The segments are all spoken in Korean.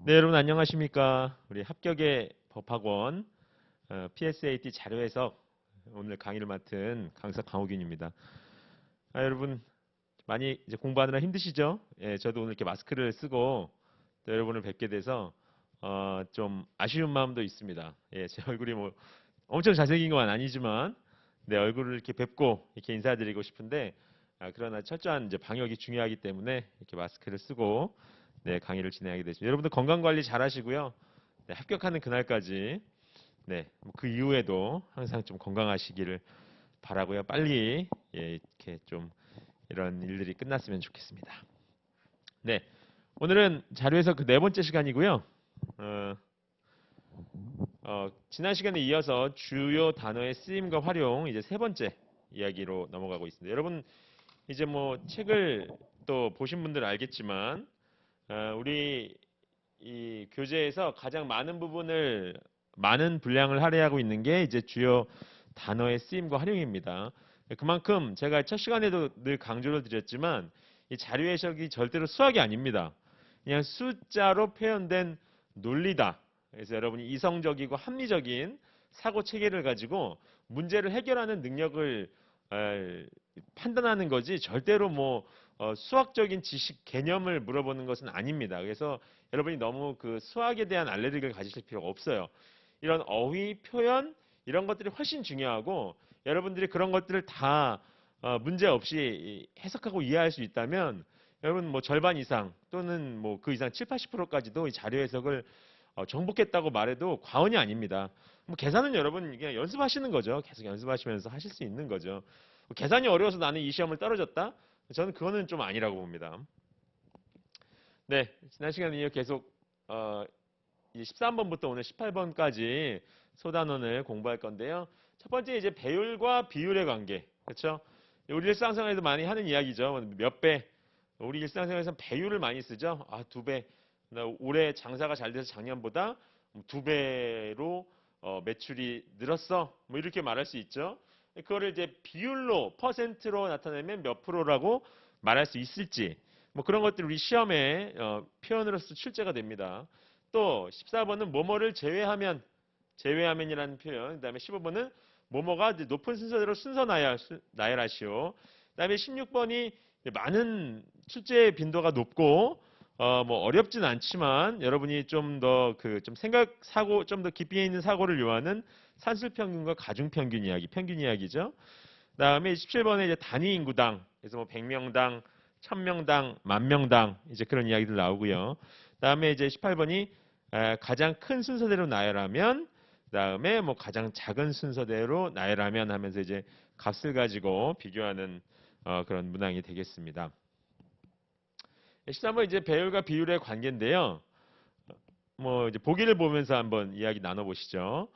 네, 여러분 안녕하십니까? 우리 합격의 법학원 PSAT 자료 해석 오늘 강의를 맡은 강사 강호균입니다. 여러분 많이 이제 공부하느라 힘드시죠? 예, 저도 오늘 이렇게 마스크를 쓰고 또 여러분을 뵙게 돼서 좀 아쉬운 마음도 있습니다. 예, 제 얼굴이 뭐 엄청 잘생긴 건 아니지만 내 얼굴을 이렇게 뵙고 이렇게 인사드리고 싶은데 그러나 철저한 이제 방역이 중요하기 때문에 이렇게 마스크를 쓰고 네, 강의를 진행하게 되죠. 여러분들 건강 관리 잘 하시고요. 네, 합격하는 그날까지 네, 뭐그 이후에도 항상 좀 건강하시기를 바라고요. 빨리 예, 이렇게 좀 이런 일들이 끝났으면 좋겠습니다. 네, 오늘은 자료에서 그 네 번째 시간이고요. 지난 시간에 이어서 주요 단어의 쓰임과 활용 이제 세 번째 이야기로 넘어가고 있습니다. 여러분 이제 뭐 책을 또 보신 분들은 알겠지만 우리 이 교재에서 가장 많은 부분을 많은 분량을 할애하고 있는 게 이제 주요 단어의 쓰임과 활용입니다. 그만큼 제가 첫 시간에도 늘 강조를 드렸지만 이 자료 해석이 절대로 수학이 아닙니다. 그냥 숫자로 표현된 논리다. 그래서 여러분이 이성적이고 합리적인 사고 체계를 가지고 문제를 해결하는 능력을 판단하는 거지 절대로 뭐 수학적인 지식 개념을 물어보는 것은 아닙니다. 그래서 여러분이 너무 그 수학에 대한 알레르기를 가지실 필요가 없어요. 이런 어휘, 표현 이런 것들이 훨씬 중요하고 여러분들이 그런 것들을 다 문제 없이 해석하고 이해할 수 있다면 여러분 뭐 절반 이상 또는 뭐 그 이상 7, 80%까지도 이 자료 해석을 정복했다고 말해도 과언이 아닙니다. 뭐 계산은 여러분 그냥 연습하시는 거죠. 계속 연습하시면서 하실 수 있는 거죠. 계산이 어려워서 나는 이 시험을 떨어졌다? 저는 그거는 좀 아니라고 봅니다. 네, 지난 시간에 이어 계속 13번부터 오늘 18번까지 소단원을 공부할 건데요. 첫 번째 이제 배율과 비율의 관계, 그렇죠? 우리 일상생활에서 많이 하는 이야기죠. 몇 배? 우리 일상생활에서 배율을 많이 쓰죠. 두 배. 올해 장사가 잘 돼서 작년보다 두 배로 매출이 늘었어. 뭐 이렇게 말할 수 있죠. 그거를 이제 비율로 퍼센트로 나타내면 몇 프로라고 말할 수 있을지 뭐 그런 것들이 우리 시험에 표현으로서 출제가 됩니다. 또 14번은 뭐뭐를 제외하면이라는 표현. 그다음에 15번은 뭐뭐가 높은 순서대로 순서 나열하시오. 그다음에 16번이 많은 출제 빈도가 높고 뭐 어렵진 않지만 여러분이 좀 더 그 좀 생각 사고 좀 더 깊이 있는 사고를 요하는 산술평균과 가중평균 이야기, 평균 이야기죠. 그다음에 17번에 이제 단위 인구당, 그래서 뭐 100명당, 1000명당, 10,000명당 이제 그런 이야기들 나오고요. 그다음에 이제 18번이 가장 큰 순서대로 나열하면, 그다음에 뭐 가장 작은 순서대로 나열하면 하면서 이제 값을 가지고 비교하는 그런 문항이 되겠습니다. 13번 이제 배율과 비율의 관계인데요. 뭐 이제 보기를 보면서 한번 이야기 나눠보시죠.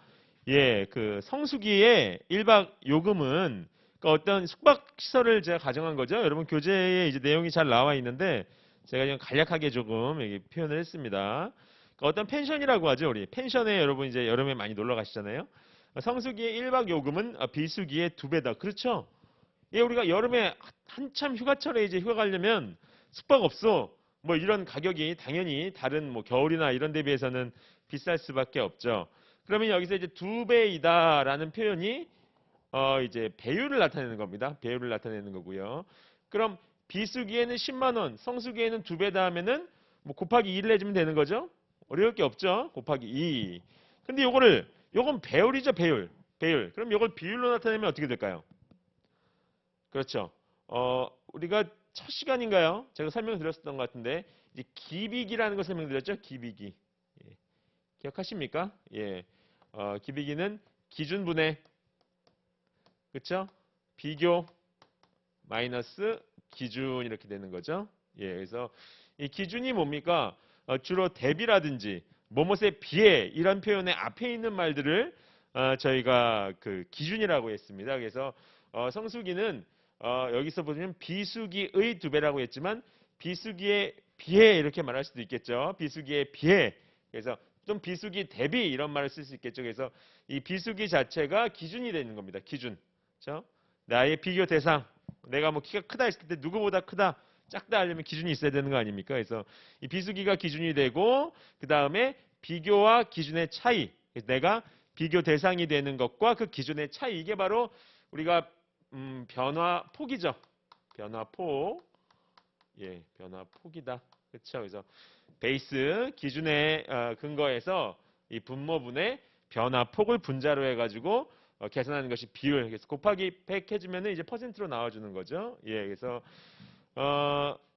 예, 그 성수기의 1박 요금은 그 어떤 숙박 시설을 제가 가정한 거죠. 여러분 교재에 이제 내용이 잘 나와 있는데 제가 좀 간략하게 조금 여기 표현을 했습니다. 그 어떤 펜션이라고 하죠. 우리 펜션에 여러분 이제 여름에 많이 놀러 가시잖아요. 성수기의 1박 요금은 비수기의 2배다. 그렇죠? 예, 우리가 여름에 한참 휴가철에 이제 휴가 가려면 숙박 없어. 뭐 이런 가격이 당연히 다른 뭐 겨울이나 이런 데 비해서는 비쌀 수밖에 없죠. 그러면 여기서 이제 2배이다라는 표현이 이제 배율을 나타내는 겁니다. 배율을 나타내는 거고요. 그럼 비수기에는 10만 원, 성수기에는 2배다 하면은 뭐 곱하기 2를 해주면 되는 거죠. 어려울 게 없죠. 곱하기 2. 근데 요건 배율이죠, 배율. 배율. 그럼 요걸 비율로 나타내면 어떻게 될까요? 그렇죠. 우리가 첫 시간인가요? 제가 설명드렸었던 것 같은데 이제 기비기라는 걸 설명드렸죠. 기비기. 예. 기억하십니까? 예. 기비기는 기준분해, 그렇죠? 비교 마이너스 기준 이렇게 되는 거죠. 예. 그래서 이 기준이 뭡니까? 주로 대비라든지 뭐뭇에 비해 이런 표현의 앞에 있는 말들을 저희가 그 기준이라고 했습니다. 그래서 성수기는 여기서 보시면 비수기의 2배라고 했지만 비수기에 비해 이렇게 말할 수도 있겠죠. 비수기에 비해. 그래서 좀 비수기 대비 이런 말을 쓸 수 있겠죠. 그래서 이 비수기 자체가 기준이 되는 겁니다. 기준. 그렇죠? 나의 비교 대상. 내가 뭐 키가 크다 했을 때 누구보다 크다. 작다 하려면 기준이 있어야 되는 거 아닙니까? 그래서 이 비수기가 기준이 되고 그 다음에 비교와 기준의 차이. 그래서 내가 비교 대상이 되는 것과 그 기준의 차이. 이게 바로 우리가 변화폭이죠. 변화폭. 예, 변화폭이다. 그렇죠. 그래서 베이스 기준에 근거해서 이 분모분의 변화폭을 분자로 해가지고 계산하는 것이 비율. 그래서 곱하기 100 해주면은 이제 퍼센트로 나와주는 거죠. 예, 그래서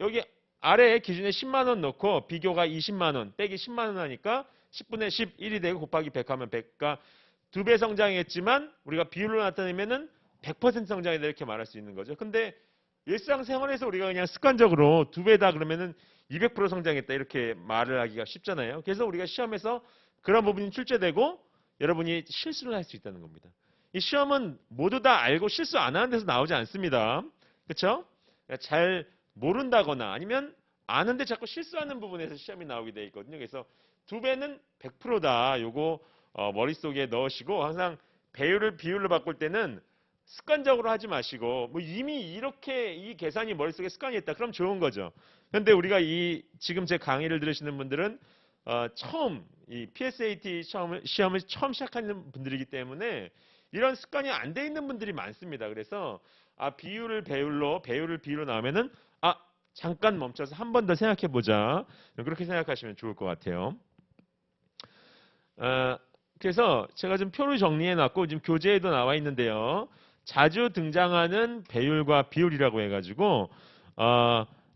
여기 아래에 기준에 10만 원 넣고 비교가 20만 원 빼기 10만 원 하니까 10분의 11이 되고 곱하기 100 하면 100가 2배 성장했지만 우리가 비율로 나타내면은 100% 성장이다 이렇게 말할 수 있는 거죠. 근데 일상생활에서 우리가 그냥 습관적으로 2배다 그러면은 200% 성장했다 이렇게 말을 하기가 쉽잖아요. 그래서 우리가 시험에서 그런 부분이 출제되고 여러분이 실수를 할 수 있다는 겁니다. 이 시험은 모두 다 알고 실수 안 하는 데서 나오지 않습니다. 그렇죠? 잘 모른다거나 아니면 아는데 자꾸 실수하는 부분에서 시험이 나오게 돼 있거든요. 그래서 2배는 100%다. 요거 머릿속에 넣으시고 항상 배율을 비율로 바꿀 때는 습관적으로 하지 마시고 뭐 이미 이렇게 이 계산이 머릿속에 습관이 있다. 그럼 좋은 거죠. 그런데 우리가 이 지금 제 강의를 들으시는 분들은 처음 이 PSAT 시험을 처음 시작하는 분들이기 때문에 이런 습관이 안 돼 있는 분들이 많습니다. 그래서 비율을 배율로 배율을 비율로 나오면은 잠깐 멈춰서 한 번 더 생각해 보자. 그렇게 생각하시면 좋을 것 같아요. 그래서 제가 좀 표를 정리해 놨고 지금 교재에도 나와 있는데요. 자주 등장하는 배율과 비율이라고 해가지고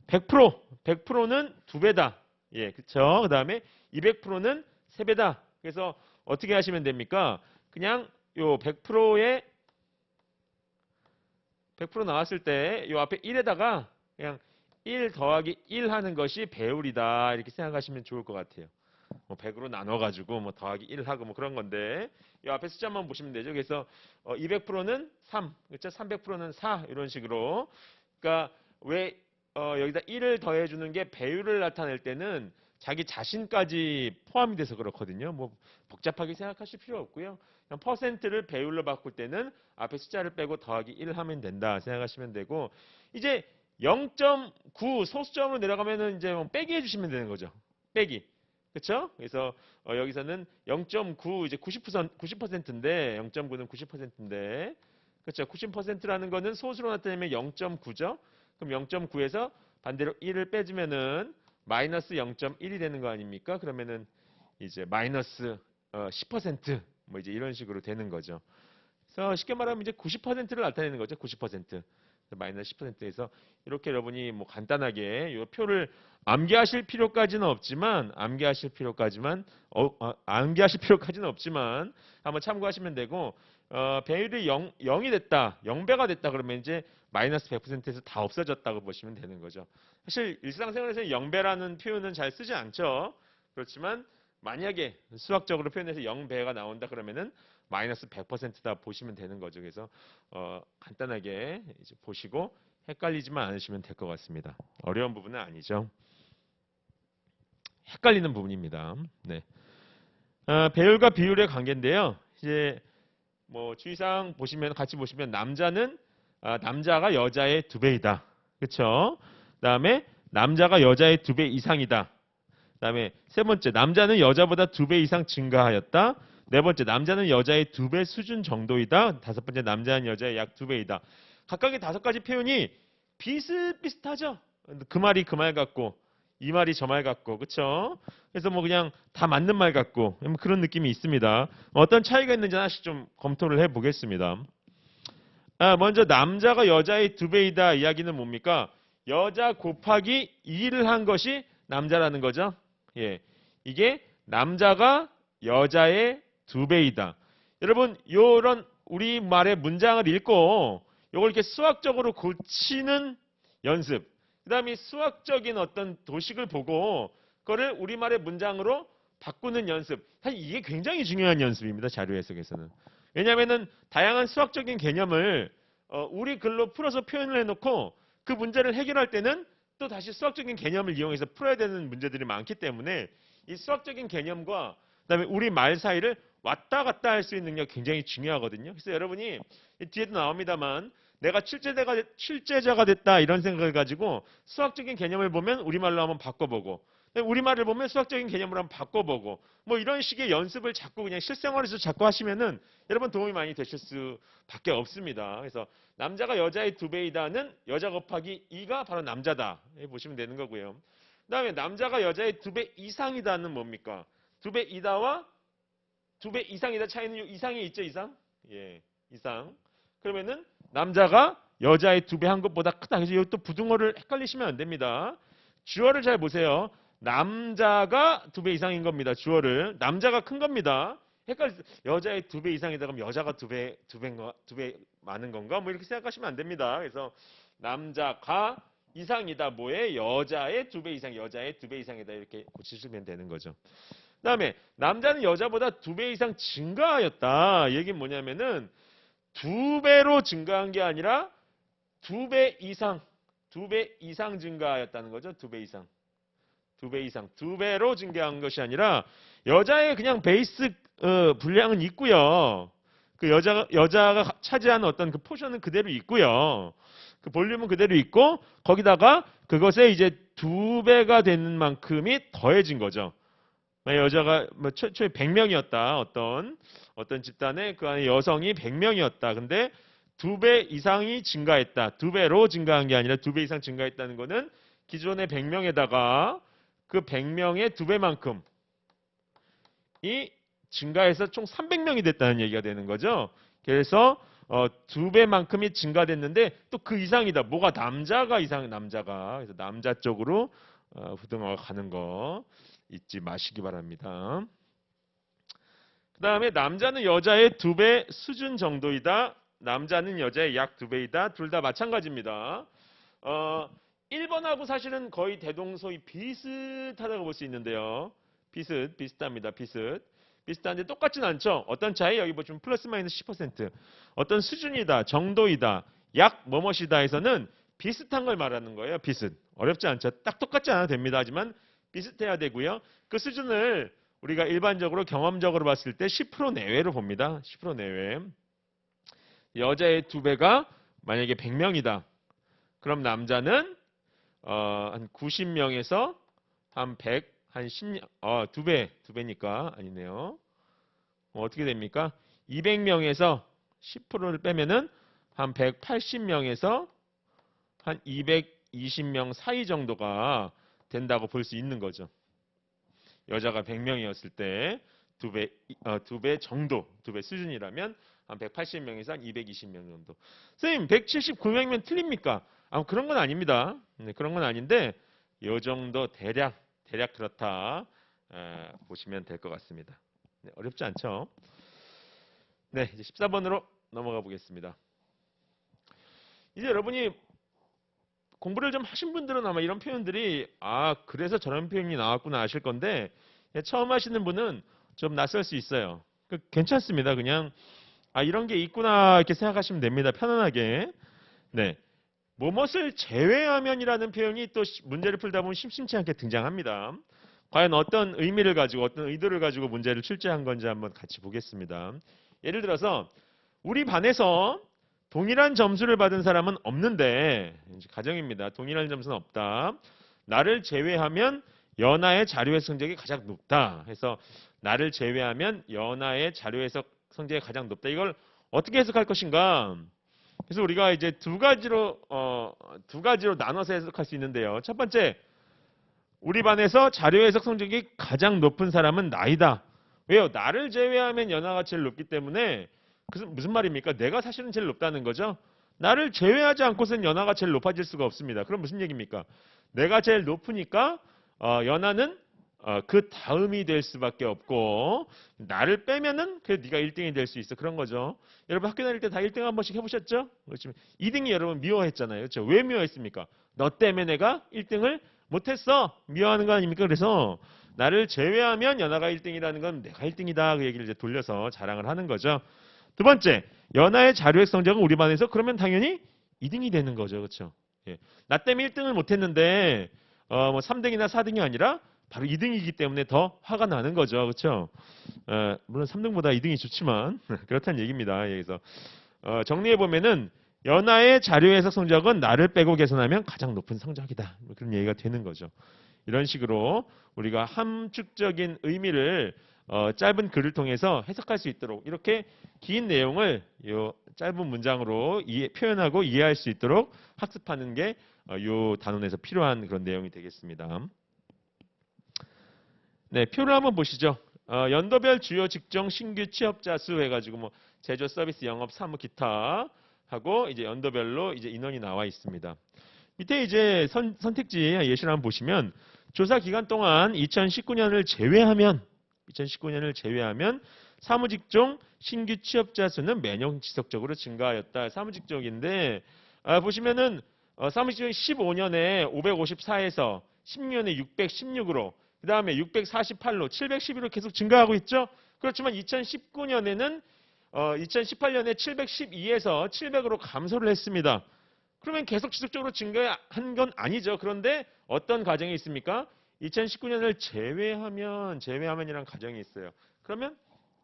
100%는 2배다. 예, 그렇죠. 그다음에 200%는 3배다. 그래서 어떻게 하시면 됩니까? 그냥 요 100%에 100% 나왔을 때 요 앞에 1에다가 그냥 1 더하기 1 하는 것이 배율이다. 이렇게 생각하시면 좋을 것 같아요. 뭐 100으로 나눠가지고 뭐 더하기 1 하고 뭐 그런 건데 이 앞에 숫자만 보시면 되죠. 그래서 200%는 3, 그렇죠? 300%는 4 이런 식으로. 그러니까 왜 여기다 1을 더해주는 게 배율을 나타낼 때는 자기 자신까지 포함이 돼서 그렇거든요. 뭐 복잡하게 생각하실 필요 없고요. 그냥 퍼센트를 배율로 바꿀 때는 앞에 숫자를 빼고 더하기 1 하면 된다 생각하시면 되고 이제 0.9 소수점으로 내려가면은 이제 뭐 빼기 해주시면 되는 거죠. 빼기. 그렇죠? 그래서 여기서는 0.9 이제 90%인데 0.9는 90%인데 그렇죠? 90%라는 거는 소수로 나타내면 0.9죠. 그럼 0.9에서 반대로 1을 빼주면은 마이너스 0.1이 되는 거 아닙니까? 그러면은 이제 마이너스 10% 이제 이런 식으로 되는 거죠. 그래서 쉽게 말하면 이제 90%를 나타내는 거죠. 90%. 마이너스 10%에서 이렇게 여러분이 뭐 간단하게 이 표를 암기하실 필요까지는 없지만 암기하실 필요까지는 없지만 한번 참고하시면 되고 배율이 0이 됐다. 0배가 됐다 그러면 이제 마이너스 100%에서 다 없어졌다고 보시면 되는 거죠. 사실 일상생활에서 0배라는 표현은 잘 쓰지 않죠. 그렇지만 만약에 수학적으로 표현해서 0배가 나온다 그러면은 마이너스 100%다 보시면 되는 거죠. 그래서 간단하게 이제 보시고 헷갈리지만 않으시면 될 것 같습니다. 어려운 부분은 아니죠. 헷갈리는 부분입니다. 네. 배율과 비율의 관계인데요. 이제 뭐 주의사항 보시면 같이 보시면 남자가 여자의 2배이다. 그렇죠? 그다음에 남자가 여자의 2배 이상이다. 그다음에 세 번째 남자는 여자보다 2배 이상 증가하였다. 네 번째 남자는 여자의 2배 수준 정도이다. 다섯 번째 남자는 여자의 약 2배이다. 각각의 5가지 표현이 비슷비슷하죠. 그 말이 그 말 같고 이 말이 저 말 같고 그렇죠? 그래서 뭐 그냥 다 맞는 말 같고 그런 느낌이 있습니다. 어떤 차이가 있는지 하나씩 좀 검토를 해보겠습니다. 먼저 남자가 여자의 2배이다 이야기는 뭡니까? 여자 곱하기 2를 한 것이 남자라는 거죠. 예, 이게 남자가 여자의 2배이다. 여러분 이런 우리말의 문장을 읽고 이걸 이렇게 수학적으로 고치는 연습. 그 다음에 수학적인 어떤 도식을 보고 그거를 우리말의 문장으로 바꾸는 연습. 사실 이게 굉장히 중요한 연습입니다. 자료 해석에서는. 왜냐하면 다양한 수학적인 개념을 우리 글로 풀어서 표현을 해놓고 그 문제를 해결할 때는 또 다시 수학적인 개념을 이용해서 풀어야 되는 문제들이 많기 때문에 이 수학적인 개념과 그다음에 우리 말 사이를 왔다 갔다 할 수 있는 능력 굉장히 중요하거든요. 그래서 여러분이 뒤에도 나옵니다만 내가 출제자가 됐다 이런 생각을 가지고 수학적인 개념을 보면 우리말로 한번 바꿔보고 우리말을 보면 수학적인 개념으로 한번 바꿔보고 뭐 이런 식의 연습을 자꾸 그냥 실생활에서 자꾸 하시면은 여러분 도움이 많이 되실 수밖에 없습니다. 그래서 남자가 여자의 2배이다는 여자 곱하기 2가 바로 남자다 보시면 되는 거고요. 그 다음에 남자가 여자의 2배 이상이다는 뭡니까? 2배 이다와 2배 이상이다 차이는 이상이 있죠, 이상? 예, 이상. 그러면은 남자가 여자의 2배 한 것보다 크다. 그래서 이것도 부등호를 헷갈리시면 안 됩니다. 주어를 잘 보세요. 남자가 2배 이상인 겁니다. 주어를. 남자가 큰 겁니다. 여자의 2배 이상이다 그러면 여자가 2배 많은 건가? 뭐 이렇게 생각하시면 안 됩니다. 그래서 남자가 이상이다. 뭐에? 여자의 2배 이상, 여자의 2배 이상이다. 이렇게 고치시면 되는 거죠. 그 다음에 남자는 여자보다 2배 이상 증가하였다. 얘기는 뭐냐면은 2배로 증가한 게 아니라 2배 이상 증가하였다는 거죠. 2배 이상. 2배 이상. 2배로 증가한 것이 아니라 여자의 그냥 베이스 분량은 있고요. 그 여자가 차지하는 어떤 그 포션은 그대로 있고요. 그 볼륨은 그대로 있고 거기다가 그것에 이제 2배가 되는 만큼이 더해진 거죠. 여자가 뭐 최초에 100명이었다. 어떤 집단에 그 안에 여성이 100명이었다. 근데 2배 이상이 증가했다. 2배로 증가한 게 아니라 2배 이상 증가했다는 거는 기존의 100명에다가 그 100명의 2배만큼 이 증가해서 총 300명이 됐다는 얘기가 되는 거죠. 그래서 2배만큼이 증가됐는데 또 그 이상이다. 뭐가 남자가. 그래서 남자 쪽으로 부등호가 가는 거 잊지 마시기 바랍니다. 그 다음에 남자는 여자의 2배 수준 정도이다. 남자는 여자의 약 2배이다. 둘 다 마찬가지입니다. 1번하고 사실은 거의 대동소이 비슷하다고 볼 수 있는데요. 비슷합니다. 비슷한데 똑같진 않죠. 어떤 차이? 여기 보시면 플러스 마이너스 10%. 어떤 수준이다, 정도이다, 약 뭐뭇이다에서는 비슷한 걸 말하는 거예요. 비슷. 어렵지 않죠. 딱 똑같지 않아도 됩니다. 하지만 비슷해야 되고요. 그 수준을 우리가 일반적으로 경험적으로 봤을 때 10% 내외로 봅니다. 10% 내외. 여자의 2배가 만약에 100명이다. 그럼 남자는 한 90명에서 한 100, 한 10명, 2배니까 아니네요. 어떻게 됩니까? 200명에서 10%를 빼면은 한 180명에서 한 220명 사이 정도가 된다고 볼 수 있는 거죠. 여자가 100명이었을 때 2배 정도, 2배 수준이라면 한 180명에서 한 220명 정도. 선생님, 179명이면 틀립니까? 그런 건 아닙니다. 네, 그런 건 아닌데 이 정도 대략 그렇다 보시면 될 것 같습니다. 네, 어렵지 않죠? 네, 이제 14번으로 넘어가 보겠습니다. 이제 여러분이 공부를 좀 하신 분들은 아마 이런 표현들이 그래서 저런 표현이 나왔구나 아실 건데 처음 하시는 분은 좀 낯설 수 있어요. 괜찮습니다. 그냥 이런 게 있구나 이렇게 생각하시면 됩니다. 편안하게. 네, 뭐뭇을 제외하면이라는 표현이 또 문제를 풀다 보면 심심치 않게 등장합니다. 과연 어떤 의미를 가지고 어떤 의도를 가지고 문제를 출제한 건지 한번 같이 보겠습니다. 예를 들어서 우리 반에서 동일한 점수를 받은 사람은 없는데 가정입니다. 동일한 점수는 없다. 나를 제외하면 연하의 자료해석 성적이 가장 높다. 해서 나를 제외하면 연하의 자료해석 성적이 가장 높다. 이걸 어떻게 해석할 것인가? 그래서 우리가 이제 두 가지로 나눠서 해석할 수 있는데요. 첫 번째, 우리 반에서 자료해석 성적이 가장 높은 사람은 나이다. 왜요? 나를 제외하면 연하가 제일 높기 때문에 무슨 말입니까? 내가 사실은 제일 높다는 거죠. 나를 제외하지 않고서는 연하가 제일 높아질 수가 없습니다. 그럼 무슨 얘기입니까? 내가 제일 높으니까 연하는 그 다음이 될 수밖에 없고 나를 빼면은 그래 네가 1등이 될 수 있어. 그런 거죠. 여러분 학교 다닐 때 다 1등 한 번씩 해보셨죠? 그렇지만 2등이 여러분 미워했잖아요. 그렇죠? 왜 미워했습니까? 너 때문에 내가 1등을 못했어. 미워하는 거 아닙니까? 그래서 나를 제외하면 연하가 1등이라는 건 내가 1등이다. 그 얘기를 이제 돌려서 자랑을 하는 거죠. 두 번째, 연하의 자료해석 성적은 우리 반에서 그러면 당연히 2등이 되는 거죠. 그렇죠? 예. 나 때문에 1등을 못했는데 뭐 3등이나 4등이 아니라 바로 2등이기 때문에 더 화가 나는 거죠. 그렇죠? 물론 3등보다 2등이 좋지만 그렇다는 얘기입니다. 그래서 정리해 보면은 연하의 자료 해석 성적은 나를 빼고 계산하면 가장 높은 성적이다. 뭐 그런 얘기가 되는 거죠. 이런 식으로 우리가 함축적인 의미를 짧은 글을 통해서 해석할 수 있도록 이렇게 긴 내용을 이 짧은 문장으로 표현하고 이해할 수 있도록 학습하는 게 이 단원에서 필요한 그런 내용이 되겠습니다. 네, 표를 한번 보시죠. 연도별 주요 직종 신규 취업자 수 해가지고 뭐 제조, 서비스, 영업, 사무, 기타 하고 이제 연도별로 이제 인원이 나와 있습니다. 밑에 이제 선택지 예시를 한번 보시면 조사 기간 동안 2019년을 제외하면 사무직종 신규 취업자 수는 매년 지속적으로 증가하였다. 사무직종인데 보시면은 사무직종이 15년에 554에서 16년에 616으로 그 다음에 648로 712로 계속 증가하고 있죠. 그렇지만 2019년에는 2018년에 712에서 700으로 감소를 했습니다. 그러면 계속 지속적으로 증가한 건 아니죠. 그런데 어떤 과정이 있습니까? 2019년을 제외하면이란 가정이 있어요. 그러면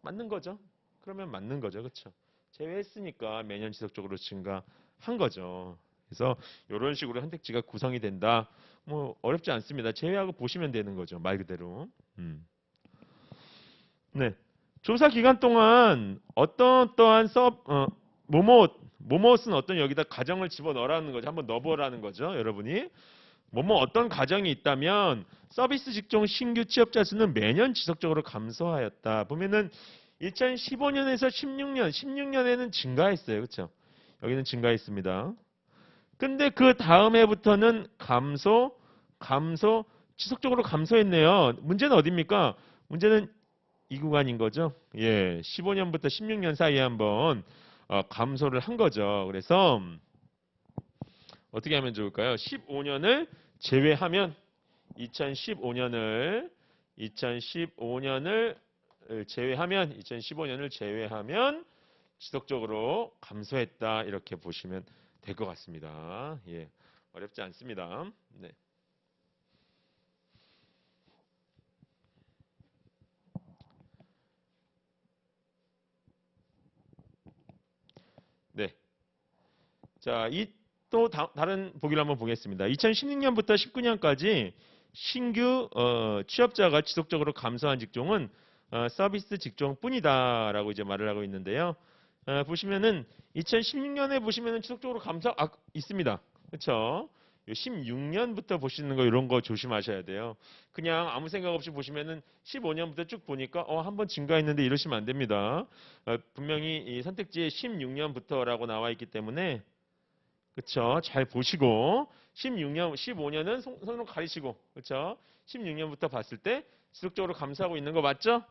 맞는 거죠. 그렇죠? 제외했으니까 매년 지속적으로 증가한 거죠. 그래서 이런 식으로 선택지가 구성이 된다. 뭐 어렵지 않습니다. 제외하고 보시면 되는 거죠. 말 그대로. 네. 조사 기간 동안 어떠한 뭐뭐는 어떤 여기다 가정을 집어넣으라는 거죠. 한번 넣어보라는 거죠. 여러분이. 어떤 가정이 있다면 서비스 직종 신규 취업자 수는 매년 지속적으로 감소하였다. 보면은 2015년에서 16년에는 증가했어요. 그렇죠? 여기는 증가했습니다. 근데 그 다음 해부터는 감소, 지속적으로 감소했네요. 문제는 어디입니까? 문제는 이 구간인 거죠. 예, 15년부터 16년 사이에 한번 감소를 한 거죠. 그래서 어떻게 하면 좋을까요? 15년을 제외하면 2015년을 제외하면 지속적으로 감소했다. 이렇게 보시면 될 것 같습니다. 예, 어렵지 않습니다. 네. 네. 자, 또 다른 보기를 한번 보겠습니다. 2016년부터 19년까지 신규 취업자가 지속적으로 감소한 직종은 서비스 직종뿐이다라고 이제 말을 하고 있는데요. 보시면은 2016년에 보시면은 지속적으로 감소 있습니다. 그렇죠? 16년부터 보시는 거 이런 거 조심하셔야 돼요. 그냥 아무 생각 없이 보시면은 15년부터 쭉 보니까 한번 증가했는데 이러시면 안 됩니다. 분명히 이 선택지에 16년부터라고 나와 있기 때문에 그렇죠? 잘 보시고 15년은 손으로 가리시고 그렇죠? 16년부터 봤을 때 지속적으로 감소하고 있는 거 맞죠?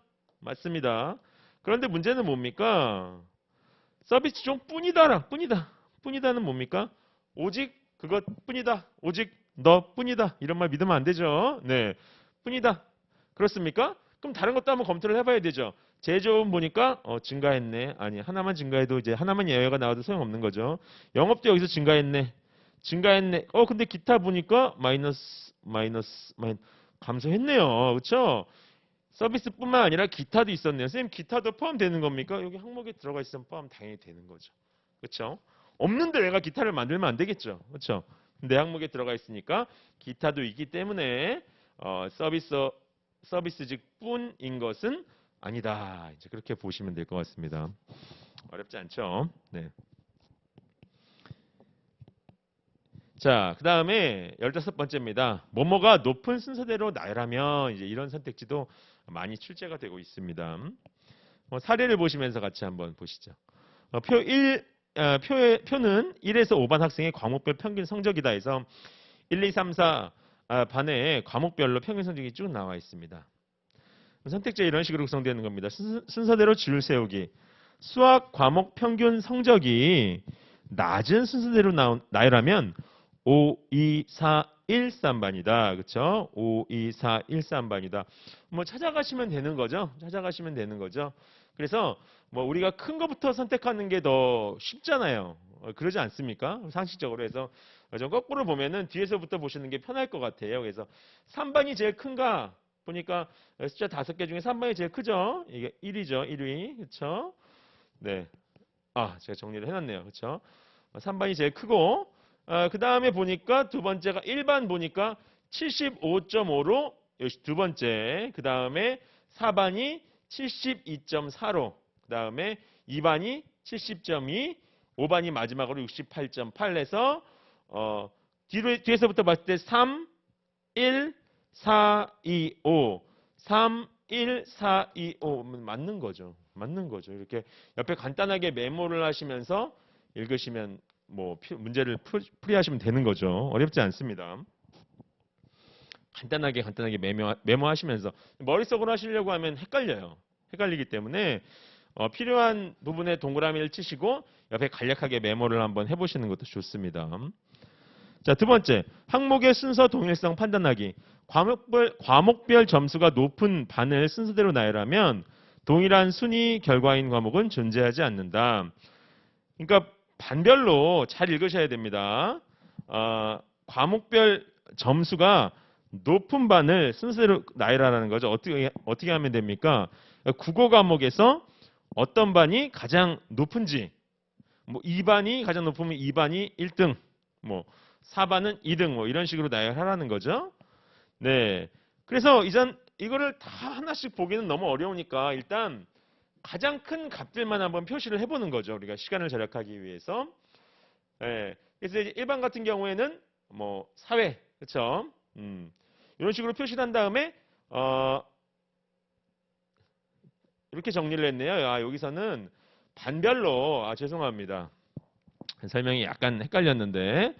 맞습니다. 그런데 문제는 뭡니까? 서비스 중 뿐이다는 뭡니까? 오직 그것뿐이다. 오직 너뿐이다. 이런 말 믿으면 안 되죠. 네, 뿐이다. 그렇습니까? 그럼 다른 것도 한번 검토를 해봐야 되죠. 제조업 보니까 증가했네. 아니 하나만 증가해도 이제 하나만 예외가 나와도 소용없는 거죠. 영업도 여기서 증가했네. 근데 기타 보니까 마이너스 감소했네요. 그렇죠? 서비스뿐만 아니라 기타도 있었네요. 선생님 기타도 포함되는 겁니까? 여기 항목에 들어가 있으면 포함 당연히 되는 거죠. 그렇죠? 없는데 내가 기타를 만들면 안 되겠죠. 그렇죠? 내 항목에 들어가 있으니까 기타도 있기 때문에 서비스직 뿐인 것은 아니다. 이제 그렇게 보시면 될 것 같습니다. 어렵지 않죠? 네. 자, 그 다음에 15번째입니다. 뭐뭐가 높은 순서대로 나열하면 이제 이런 선택지도 많이 출제가 되고 있습니다. 사례를 보시면서 같이 한번 보시죠. 표는 1에서 5반 학생의 과목별 평균 성적이다 해서 1, 2, 3, 4 반에 과목별로 평균 성적이 쭉 나와 있습니다. 선택지가 이런 식으로 구성되는 겁니다. 순서대로 줄 세우기. 수학 과목 평균 성적이 낮은 순서대로 나열하면 5, 2, 4, 1, 3반이다. 그렇죠? 5, 2, 4, 1, 3반이다. 뭐 찾아가시면 되는 거죠. 그래서 뭐 우리가 큰 거부터 선택하는 게 더 쉽잖아요. 그러지 않습니까? 상식적으로 해서 좀 거꾸로 보면은 뒤에서부터 보시는 게 편할 것 같아요. 그래서 3반이 제일 큰가 보니까 숫자 5개 중에 3반이 제일 크죠. 이게 1위죠. 1위. 그렇죠? 네. 제가 정리를 해놨네요. 그렇죠? 3반이 제일 크고 그 다음에 보니까 두 번째가 1반 보니까 75.5로 역시 두 번째. 그 다음에 4반이 72.4로 그 다음에 2반이 70.2 5반이 마지막으로 68.8에서 뒤에서부터 봤을 때 3, 1, 4, 2, 5 3, 1, 4, 2, 5 맞는 거죠. 맞는 거죠. 이렇게 옆에 간단하게 메모를 하시면서 읽으시면 뭐 문제를 풀이하시면 되는 거죠. 어렵지 않습니다. 간단하게 메모하시면서 머릿속으로 하시려고 하면 헷갈려요. 헷갈리기 때문에 필요한 부분에 동그라미를 치시고 옆에 간략하게 메모를 한번 해보시는 것도 좋습니다. 자, 두 번째, 항목의 순서 동일성 판단하기. 과목별 점수가 높은 반을 순서대로 나열하면 동일한 순위 결과인 과목은 존재하지 않는다. 그러니까 반별로 잘 읽으셔야 됩니다. 과목별 점수가 높은 반을 순서대로 나열하라는 거죠. 어떻게 하면 됩니까? 국어 과목에서 어떤 반이 가장 높은지, 뭐 2반이 가장 높으면 2반이 1등, 뭐 4반은 2등, 뭐 이런 식으로 나열하라는 거죠. 네. 그래서 이거를 다 하나씩 보기는 너무 어려우니까 일단 가장 큰 값들만 한번 표시를 해보는 거죠. 우리가 시간을 절약하기 위해서. 네. 그래서 이제 1반 같은 경우에는 뭐 사회, 그렇죠? 이런 식으로 표시를 한 다음에 이렇게 정리를 했네요. 여기서는 반별로 죄송합니다. 설명이 약간 헷갈렸는데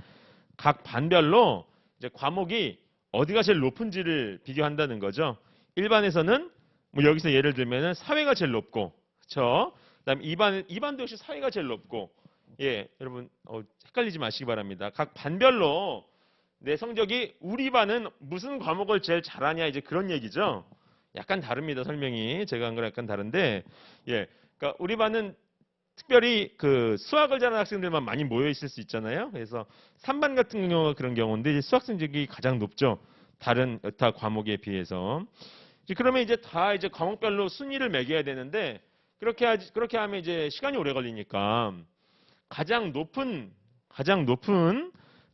각 반별로 이제 과목이 어디가 제일 높은지를 비교한다는 거죠. 1반에서는 뭐 여기서 예를 들면은 사회가 제일 높고, 그렇죠? 그다음에 2반도 역시 사회가 제일 높고, 예, 여러분 헷갈리지 마시기 바랍니다. 각 반별로 내 성적이 우리 반은 무슨 과목을 제일 잘하냐 이제 그런 얘기죠. 약간 다릅니다. 설명이 제가 한 거랑 약간 다른데, 예, 그러니까 우리 반은 특별히 그 수학을 잘하는 학생들만 많이 모여 있을 수 있잖아요. 그래서 3반 같은 경우가 그런 경우인데 이제 수학 성적이 가장 높죠. 다른 여타 과목에 비해서. 그러면 이제 다 이제 과목별로 순위를 매겨야 되는데 그렇게 하면 이제 시간이 오래 걸리니까 가장 높은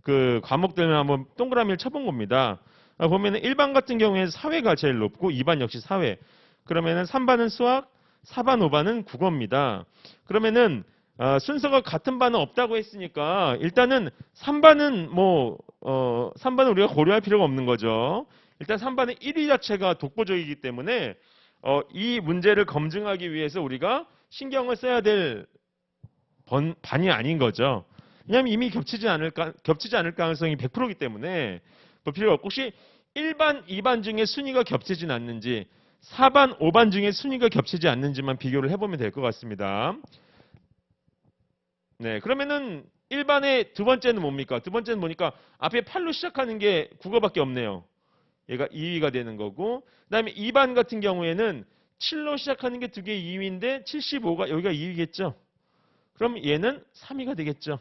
그 과목들만 한번 동그라미를 쳐본 겁니다. 보면은 1반 같은 경우에는 사회가 제일 높고 2반 역시 사회. 그러면은 3반은 수학, 4반, 5반은 국어입니다. 그러면은 순서가 같은 반은 없다고 했으니까 일단은 3반은 3반은 우리가 고려할 필요가 없는 거죠. 일단 3반은 1위 자체가 독보적이기 때문에 이 문제를 검증하기 위해서 우리가 신경을 써야 될 반이 아닌 거죠. 왜냐하면 이미 겹치지 않을 가능성이 100%이기 때문에 볼 필요가 없고 혹시 1반, 2반 중에 순위가 겹치진 않는지 4반, 5반 중에 순위가 겹치지 않는지만 비교를 해보면 될 것 같습니다. 네, 그러면은 1반의 두 번째는 뭡니까? 두 번째는 뭐니까 앞에 8로 시작하는 게 국어밖에 없네요. 얘가 2위가 되는 거고 그 다음에 2반 같은 경우에는 7로 시작하는 게 두 개 2위인데 75가 여기가 2위겠죠? 그럼 얘는 3위가 되겠죠?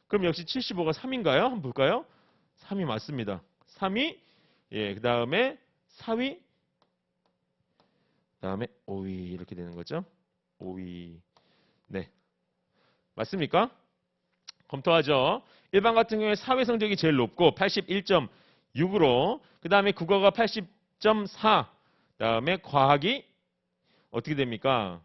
그럼 역시 75가 3위인가요? 한번 볼까요? 3위 맞습니다. 3위, 예, 그 다음에 4위, 그 다음에 5위 이렇게 되는 거죠. 5위, 네, 맞습니까? 검토하죠. 1반 같은 경우에 사회 성적이 제일 높고 81.6으로 그 다음에 국어가 80.4, 그 다음에 과학이 어떻게 됩니까?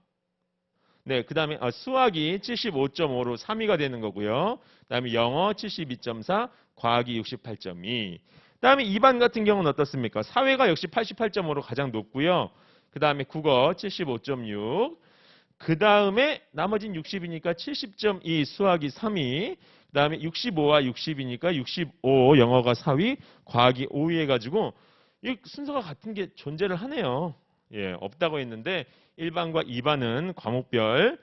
네, 그 다음에 수학이 75.5로 3위가 되는 거고요. 그 다음에 영어 72.4, 과학이 68.2. 그 다음에 2반 같은 경우는 어떻습니까? 사회가 역시 88.5로 가장 높고요. 그 다음에 국어 75.6. 그 다음에 나머진 60이니까 70.2 수학이 3위. 그 다음에 65와 60이니까 65 영어가 4위, 과학이 5위 해가지고 이 순서가 같은 게 존재를 하네요. 예, 없다고 했는데 1반과 2반은 과목별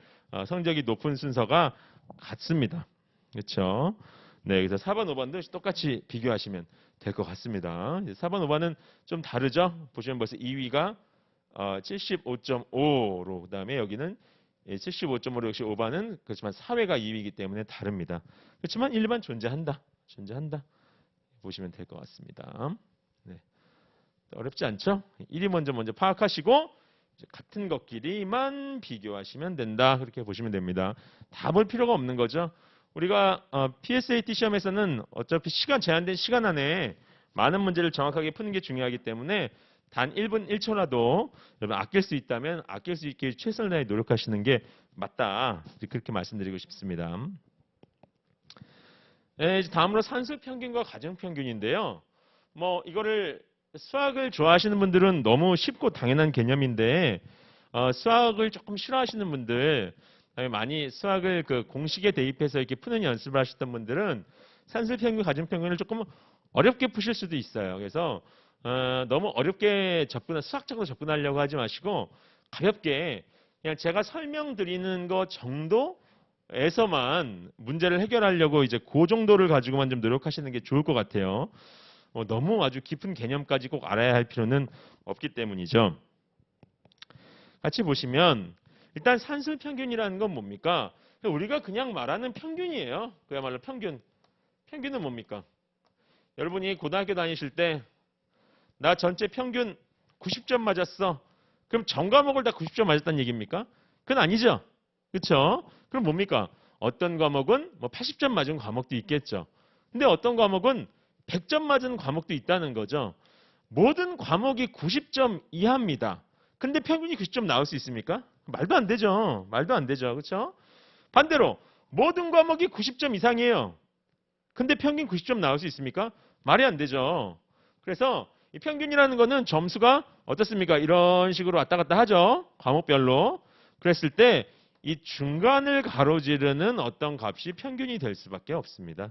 성적이 높은 순서가 같습니다. 그렇죠? 네, 그래서 4반, 5반도 똑같이 비교하시면 될 것 같습니다. 4반, 5반은 좀 다르죠? 보시면 벌써 2위가 75.5로 그 다음에 여기는 75.5로 역시 5반은 그렇지만 사회가 2위이기 때문에 다릅니다. 그렇지만 1반 존재한다. 보시면 될 것 같습니다. 네. 어렵지 않죠? 1위 먼저 파악하시고 같은 것끼리만 비교하시면 된다. 그렇게 보시면 됩니다. 다 볼 필요가 없는 거죠. 우리가 PSAT 시험에서는 어차피 제한된 시간 안에 많은 문제를 정확하게 푸는 게 중요하기 때문에 단 1분 1초라도 여러분 아낄 수 있다면 아낄 수 있게 최선을 다해 노력하시는 게 맞다. 그렇게 말씀드리고 싶습니다. 네, 이제 다음으로 산술평균과 가정평균인데요. 뭐 이거를 수학을 좋아하시는 분들은 너무 쉽고 당연한 개념인데 수학을 조금 싫어하시는 분들, 많이 수학을 그 공식에 대입해서 이렇게 푸는 연습을 하셨던 분들은 산술평균, 가정평균을 조금 어렵게 푸실 수도 있어요. 그래서 너무 어렵게 수학적으로 접근하려고 하지 마시고 가볍게 그냥 제가 설명드리는 것 정도에서만 문제를 해결하려고 이제 그 정도를 가지고만 좀 노력하시는 게 좋을 것 같아요. 너무 아주 깊은 개념까지 꼭 알아야 할 필요는 없기 때문이죠. 같이 보시면 일단 산술평균이라는 건 뭡니까? 우리가 그냥 말하는 평균이에요. 그야말로 평균. 평균은 뭡니까? 여러분이 고등학교 다니실 때 나 전체 평균 90점 맞았어. 그럼 전 과목을 다 90점 맞았다는 얘기입니까? 그건 아니죠. 그렇죠? 그럼 뭡니까? 어떤 과목은 뭐 80점 맞은 과목도 있겠죠. 근데 어떤 과목은 100점 맞은 과목도 있다는 거죠. 모든 과목이 90점 이하입니다. 근데 평균이 90점 나올 수 있습니까? 말도 안 되죠. 말도 안 되죠. 그렇죠? 반대로 모든 과목이 90점 이상이에요. 근데 평균 90점 나올 수 있습니까? 말이 안 되죠. 그래서 이 평균이라는 거는 점수가 어떻습니까? 이런 식으로 왔다 갔다 하죠. 과목별로. 그랬을 때 이 중간을 가로지르는 어떤 값이 평균이 될 수밖에 없습니다.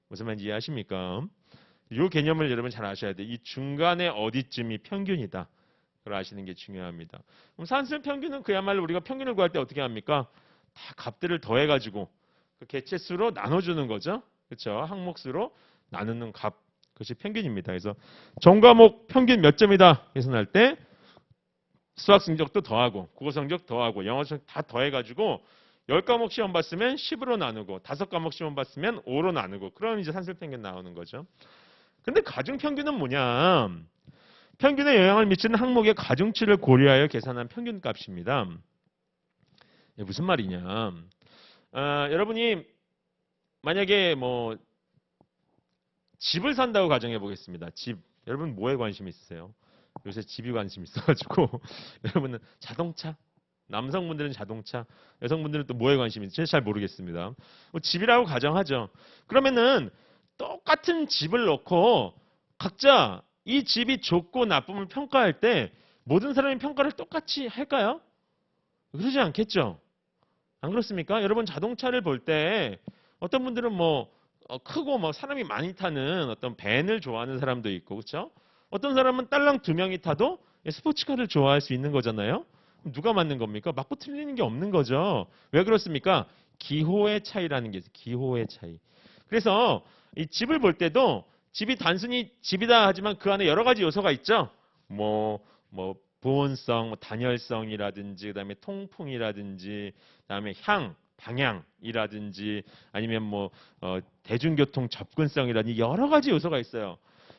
무슨 말인지 이해하십니까? 이 개념을 여러분 잘 아셔야 돼요. 이 중간에 어디쯤이 평균이다. 그걸 아시는 게 중요합니다. 그럼 산술 평균은 그야말로 우리가 평균을 구할 때 어떻게 합니까? 다 값들을 더해가지고 그 개체수로 나눠주는 거죠. 그렇죠? 항목수로 나누는 값. 그것이 평균입니다. 그래서 전 과목 평균 몇 점이다 계산할 때 수학 성적도 더하고 국어 성적 더하고 영어 성적 다 더해가지고 10과목 시험 봤으면 10으로 나누고 5과목 시험 봤으면 5로 나누고 그럼 이제 산술 평균 나오는 거죠. 근데 가중 평균은 뭐냐? 평균에 영향을 미치는 항목의 가중치를 고려하여 계산한 평균값입니다. 무슨 말이냐? 여러분이 만약에 뭐 집을 산다고 가정해 보겠습니다. 집. 여러분 뭐에 관심 있으세요? 요새 집이 관심 있어가지고 여러분은 자동차? 남성분들은 자동차, 여성분들은 또 뭐에 관심이 있지? 잘 모르겠습니다. 집이라고 가정하죠. 그러면은 똑같은 집을 놓고 각자 이 집이 좋고 나쁨을 평가할 때 모든 사람이 평가를 똑같이 할까요? 그러지 않겠죠. 안 그렇습니까? 여러분 자동차를 볼 때 어떤 분들은 뭐 크고 뭐 사람이 많이 타는 어떤 밴을 좋아하는 사람도 있고 그렇죠? 어떤 사람은 딸랑 2명이 타도 스포츠카를 좋아할 수 있는 거잖아요. 누가 맞는 겁니까? 맞고 틀리는 게 없는 거죠. 왜 그렇습니까? 기호의 차이라는 게 있어요. 기호의 차이. 그래서 이 집을 볼 때도 집이 단순히 집이다 하지만 그 안에 여러 가지 요소가 있죠. 뭐 보온성, 단열성이라든지 그다음에 통풍이라든지 그다음에 향, 방향이라든지 아니면 대중교통 접근성이라든지 여러 가지 요소가 있어요.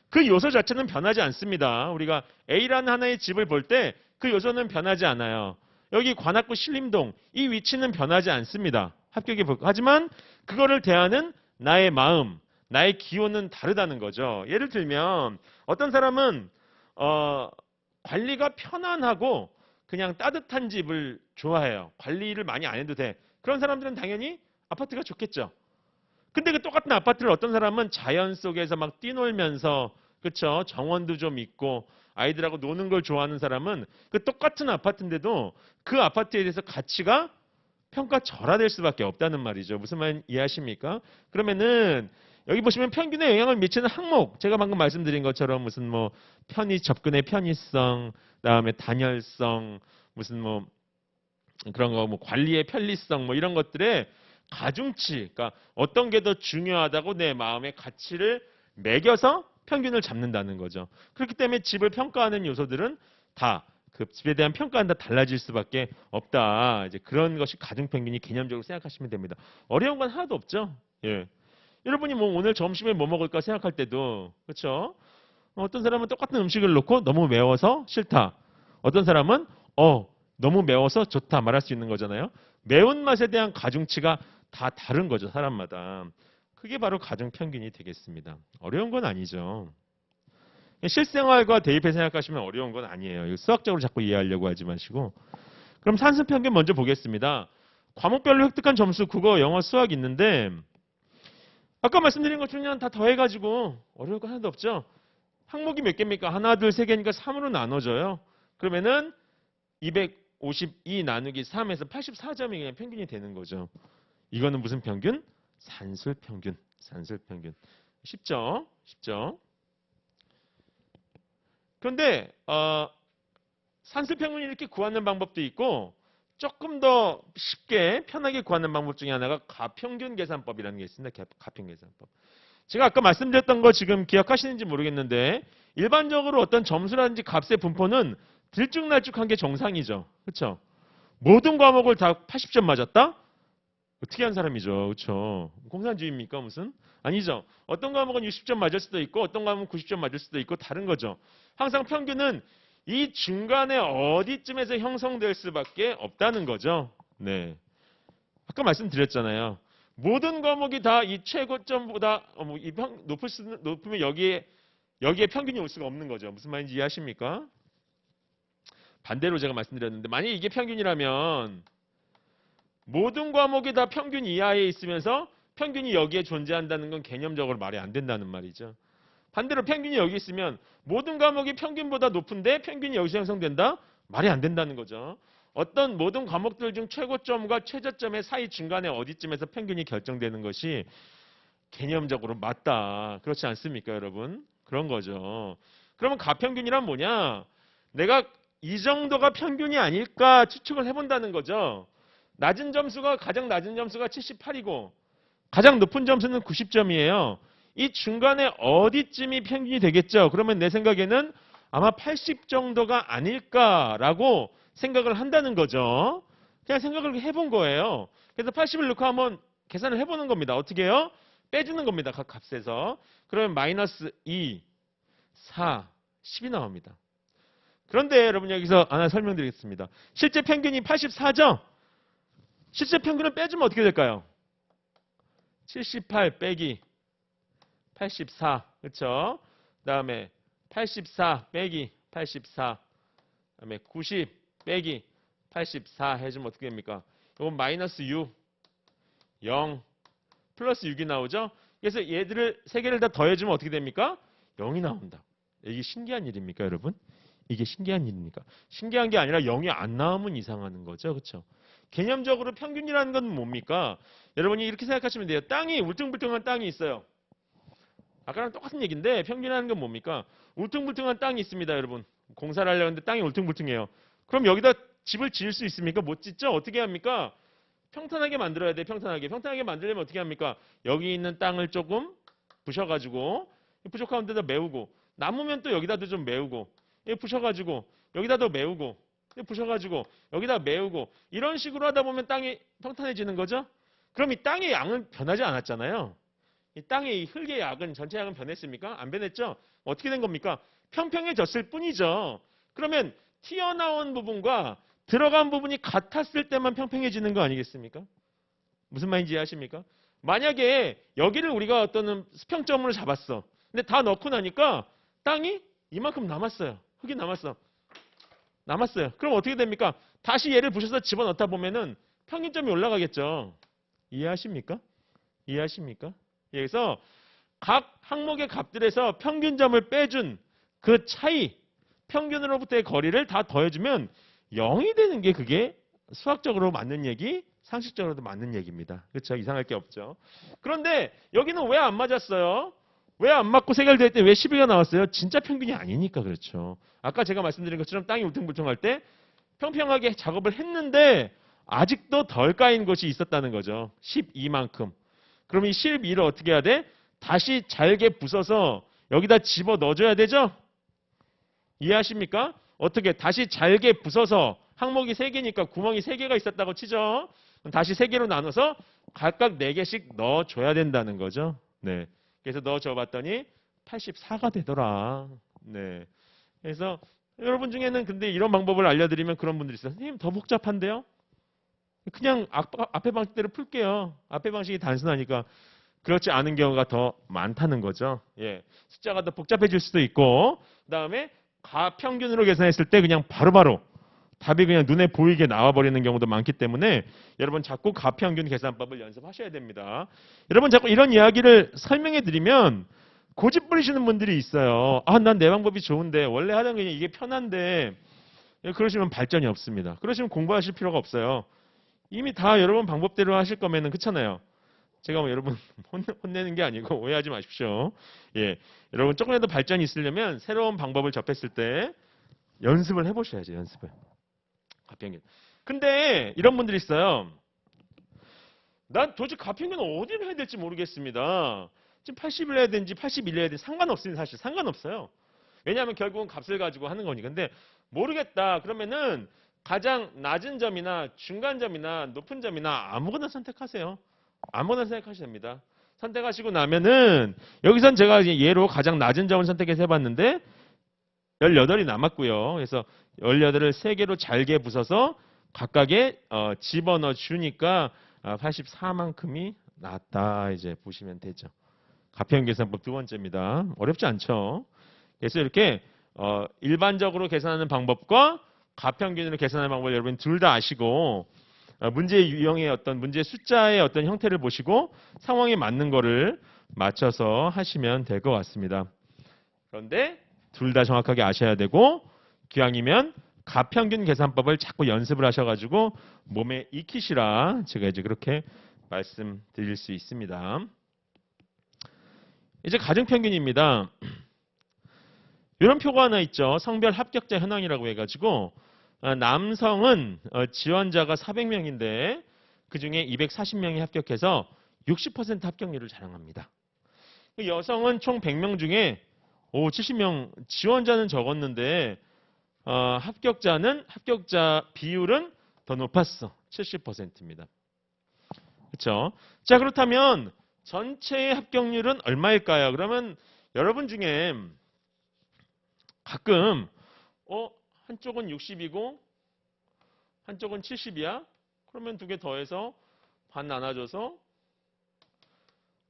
그 요소 자체는 변하지 않습니다. 우리가 A라는 하나의 집을 볼 때 그 요소는 변하지 않아요. 여기 관악구 신림동 이 위치는 변하지 않습니다. 합격이 하지만 그거를 대하는 나의 마음, 나의 기호는 다르다는 거죠. 예를 들면 어떤 사람은 관리가 편안하고 그냥 따뜻한 집을 좋아해요. 관리를 많이 안 해도 돼. 그런 사람들은 당연히 아파트가 좋겠죠. 근데 그 똑같은 아파트를 어떤 사람은 자연 속에서 막 뛰놀면서 그렇죠? 정원도 좀 있고 아이들하고 노는 걸 좋아하는 사람은 그 똑같은 아파트인데도 그 아파트에 대해서 가치가 평가절하될 수밖에 없다는 말이죠. 무슨 말 이해하십니까? 그러면은 여기 보시면 평균에 영향을 미치는 항목 제가 방금 말씀드린 것처럼 무슨 접근의 편의성, 그다음에 단열성, 무슨 그런 거 관리의 편리성 이런 것들의 가중치, 그러니까 어떤 게 더 중요하다고 내 마음의 가치를 매겨서 평균을 잡는다는 거죠. 그렇기 때문에 집을 평가하는 요소들은 다 그 집에 대한 평가는 다 달라질 수밖에 없다. 이제 그런 것이 가중평균이 개념적으로 생각하시면 됩니다. 어려운 건 하나도 없죠. 예. 여러분이 오늘 점심에 뭐 먹을까 생각할 때도 그렇죠. 어떤 사람은 똑같은 음식을 놓고 너무 매워서 싫다. 어떤 사람은 너무 매워서 좋다 말할 수 있는 거잖아요. 매운맛에 대한 가중치가 다 다른 거죠, 사람마다. 그게 바로 가정평균이 되겠습니다. 어려운 건 아니죠. 실생활과 대입해 생각하시면 어려운 건 아니에요. 이거 수학적으로 자꾸 이해하려고 하지 마시고. 그럼 산수평균 먼저 보겠습니다. 과목별로 획득한 점수 국어, 영어, 수학 있는데 아까 말씀드린 것처럼 다 더해가지고 어려울 거 하나도 없죠. 항목이 몇 개입니까? 하나, 둘, 세 개니까 3으로 나눠져요. 그러면은 252 나누기 3에서 84점이 그냥 평균이 되는 거죠. 이거는 무슨 평균? 산술평균. 산술평균. 쉽죠? 쉽죠? 그런데 산술평균을 이렇게 구하는 방법도 있고 조금 더 쉽게 편하게 구하는 방법 중에 하나가 가평균 계산법이라는 게 있습니다. 가평균 계산법. 제가 아까 말씀드렸던 거 지금 기억하시는지 모르겠는데 일반적으로 어떤 점수라든지 값의 분포는 들쭉날쭉한 게 정상이죠. 그렇죠? 모든 과목을 다 80점 맞았다? 특이한 사람이죠. 그렇죠? 공산주의입니까 무슨? 아니죠. 어떤 과목은 60점 맞을 수도 있고 어떤 과목은 90점 맞을 수도 있고 다른 거죠. 항상 평균은 이 중간에 어디쯤에서 형성될 수밖에 없다는 거죠. 네. 아까 말씀드렸잖아요. 모든 과목이 다 이 최고점보다 높으면 여기에 평균이 올 수가 없는 거죠. 무슨 말인지 이해하십니까? 반대로 제가 말씀드렸는데 만약에 이게 평균이라면 모든 과목이 다 평균 이하에 있으면서 평균이 여기에 존재한다는 건 개념적으로 말이 안 된다는 말이죠. 반대로 평균이 여기 있으면 모든 과목이 평균보다 높은데 평균이 여기서 형성된다? 말이 안 된다는 거죠. 어떤 모든 과목들 중 최고점과 최저점의 사이 중간에 어디쯤에서 평균이 결정되는 것이 개념적으로 맞다. 그렇지 않습니까, 여러분? 그런 거죠. 그러면 가평균이란 뭐냐? 내가 이 정도가 평균이 아닐까 추측을 해본다는 거죠. 가장 낮은 점수가 78이고 가장 높은 점수는 90점이에요. 이 중간에 어디쯤이 평균이 되겠죠? 그러면 내 생각에는 아마 80 정도가 아닐까라고 생각을 한다는 거죠. 그냥 생각을 해본 거예요. 그래서 80을 넣고 한번 계산을 해보는 겁니다. 어떻게 해요? 빼주는 겁니다. 각 값에서. 그러면 마이너스 2, 4, 10이 나옵니다. 그런데 여러분 여기서 하나 설명드리겠습니다. 실제 평균이 84죠? 실제 평균을 빼주면 어떻게 될까요? 78 빼기 84. 그렇죠? 그다음에 84 빼기 84. 그다음에 90 빼기 84 해주면 어떻게 됩니까? 이건 마이너스 6, 0, 플러스 6이 나오죠? 그래서 얘들을 세 개를 다 더해주면 어떻게 됩니까? 0이 나온다. 이게 신기한 일입니까, 여러분? 이게 신기한 일입니까? 신기한 게 아니라 0이 안 나오면 이상한 거죠. 그렇죠? 개념적으로 평균이라는 건 뭡니까? 여러분이 이렇게 생각하시면 돼요. 땅이 울퉁불퉁한 땅이 있어요. 아까랑 똑같은 얘기인데 평균이라는 건 뭡니까? 울퉁불퉁한 땅이 있습니다, 여러분. 공사를 하려고 하는데 땅이 울퉁불퉁해요. 그럼 여기다 집을 지을 수 있습니까? 못 짓죠? 어떻게 합니까? 평탄하게 만들어야 돼. 평탄하게. 평탄하게 만들려면 어떻게 합니까? 여기 있는 땅을 조금 부셔가지고 부족한 데다 메우고 남으면 또 여기다도 좀 메우고 부셔가지고 여기다도 메우고 부셔가지고 여기다 메우고 이런 식으로 하다 보면 땅이 평탄해지는 거죠. 그럼 이 땅의 양은 변하지 않았잖아요. 이 땅의 이 흙의 양은 전체 양은 변했습니까? 안 변했죠. 어떻게 된 겁니까? 평평해졌을 뿐이죠. 그러면 튀어나온 부분과 들어간 부분이 같았을 때만 평평해지는 거 아니겠습니까? 무슨 말인지 이해하십니까? 만약에 여기를 우리가 어떤 수평점으로 잡았어. 근데 다 넣고 나니까 땅이 이만큼 남았어요. 흙이 남았어. 남았어요. 그럼 어떻게 됩니까? 다시 얘를 부셔서 집어넣다 보면은 평균점이 올라가겠죠. 이해하십니까? 이해하십니까? 그래서 각 항목의 값들에서 평균점을 빼준 그 차이, 평균으로부터의 거리를 다 더해주면 0이 되는 게 그게 수학적으로 맞는 얘기, 상식적으로도 맞는 얘기입니다. 그렇죠? 이상할 게 없죠. 그런데 여기는 왜 안 맞았어요? 왜 안 맞고 세결될 때 왜 12가 나왔어요? 진짜 평균이 아니니까 그렇죠. 아까 제가 말씀드린 것처럼 땅이 울퉁불퉁할 때 평평하게 작업을 했는데 아직도 덜 까인 곳이 있었다는 거죠. 12만큼. 그럼 이 12를 어떻게 해야 돼? 다시 잘게 부숴서 여기다 집어 넣어줘야 되죠? 이해하십니까? 어떻게 다시 잘게 부숴서 항목이 3개니까 구멍이 3개가 있었다고 치죠. 그럼 다시 3개로 나눠서 각각 4개씩 넣어줘야 된다는 거죠. 네. 그래서 넣어줘 봤더니 84가 되더라. 네. 그래서 여러분 중에는 근데 이런 방법을 알려드리면 그런 분들이 있어요. 선생님 더 복잡한데요? 그냥 앞에 방식대로 풀게요. 앞에 방식이 단순하니까. 그렇지 않은 경우가 더 많다는 거죠. 예. 숫자가 더 복잡해질 수도 있고, 그다음에 가평균으로 계산했을 때 그냥 바로바로 답이 그냥 눈에 보이게 나와버리는 경우도 많기 때문에 여러분 자꾸 가평균 계산법을 연습하셔야 됩니다. 여러분 자꾸 이런 이야기를 설명해 드리면 고집 부리시는 분들이 있어요. 아, 난 내 방법이 좋은데 원래 하던 게 이게 편한데 그러시면 발전이 없습니다. 그러시면 공부하실 필요가 없어요. 이미 다 여러분 방법대로 하실 거면은 그렇잖아요. 제가 뭐 여러분 혼내는 게 아니고 오해하지 마십시오. 예, 여러분 조금이라도 발전이 있으려면 새로운 방법을 접했을 때 연습을 해보셔야죠. 연습을. 가평균. 근데 이런 분들이 있어요. 난 도대체 가평균 어디를 해야 될지 모르겠습니다. 지금 80을 해야 되는지 81을 해야 되는지 상관없습니다. 사실 상관없어요. 왜냐하면 결국은 값을 가지고 하는 거니. 근데 모르겠다. 그러면은 가장 낮은 점이나 중간 점이나 높은 점이나 아무거나 선택하세요. 아무거나 선택하셔도 됩니다. 선택하시고 나면은 여기선 제가 예로 가장 낮은 점을 선택해서 해봤는데 18이 남았고요. 그래서 18을 3개로 잘게 부숴서 각각에 집어넣어 주니까 84만큼이 나왔다. 이제 보시면 되죠. 가평 계산법 두 번째입니다. 어렵지 않죠? 그래서 이렇게 일반적으로 계산하는 방법과 가평균으로 계산하는 방법을 여러분 둘 다 아시고 문제 유형의 어떤 문제 숫자의 어떤 형태를 보시고 상황에 맞는 거를 맞춰서 하시면 될 것 같습니다. 그런데 둘 다 정확하게 아셔야 되고 기왕이면 가평균 계산법을 자꾸 연습을 하셔가지고 몸에 익히시라 제가 이제 그렇게 말씀드릴 수 있습니다. 이제 가중평균입니다. 이런 표가 하나 있죠. 성별 합격자 현황이라고 해가지고 남성은 지원자가 400명인데 그중에 240명이 합격해서 60% 합격률을 자랑합니다. 여성은 총 100명 중에 70명 지원자는 적었는데 합격자 비율은 더 높았어. 70%입니다. 그렇죠? 자, 그렇다면 전체의 합격률은 얼마일까요? 그러면 여러분 중에 가끔 한쪽은 60이고 한쪽은 70이야? 그러면 두 개 더해서 반 나눠줘서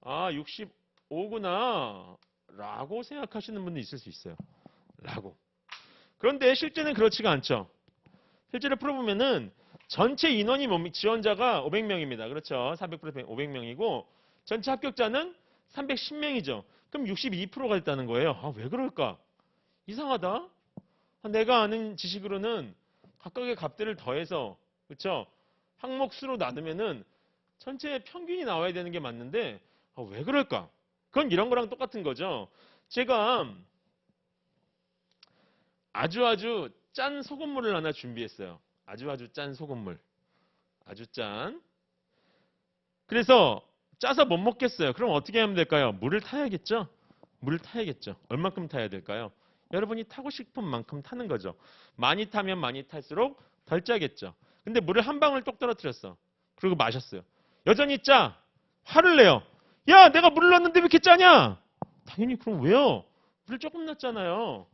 65구나 라고 생각하시는 분도 있을 수 있어요. 라고. 그런데 실제는 그렇지가 않죠. 실제로 풀어보면은 전체 인원이 지원자가 500명입니다. 그렇죠. 400% 500명이고 전체 합격자는 310명이죠. 그럼 62%가 됐다는 거예요. 왜 그럴까? 이상하다. 내가 아는 지식으로는 각각의 값들을 더해서 그렇죠? 항목수로 나누면은 전체 평균이 나와야 되는 게 맞는데 왜 그럴까? 그건 이런 거랑 똑같은 거죠. 제가 아주 짠 소금물을 하나 준비했어요. 아주 짠 소금물. 아주 짠. 그래서 짜서 못 먹겠어요. 그럼 어떻게 하면 될까요? 물을 타야겠죠? 물을 타야겠죠. 얼만큼 타야 될까요? 여러분이 타고 싶은 만큼 타는 거죠. 많이 타면 많이 탈수록 덜 짜겠죠. 근데 물을 한 방울 똑 떨어뜨렸어. 그리고 마셨어요. 여전히 짜. 화를 내요. 야, 내가 물을 넣었는데 왜 이렇게 짜냐? 당연히 그럼 왜요? 물을 조금 넣었잖아요.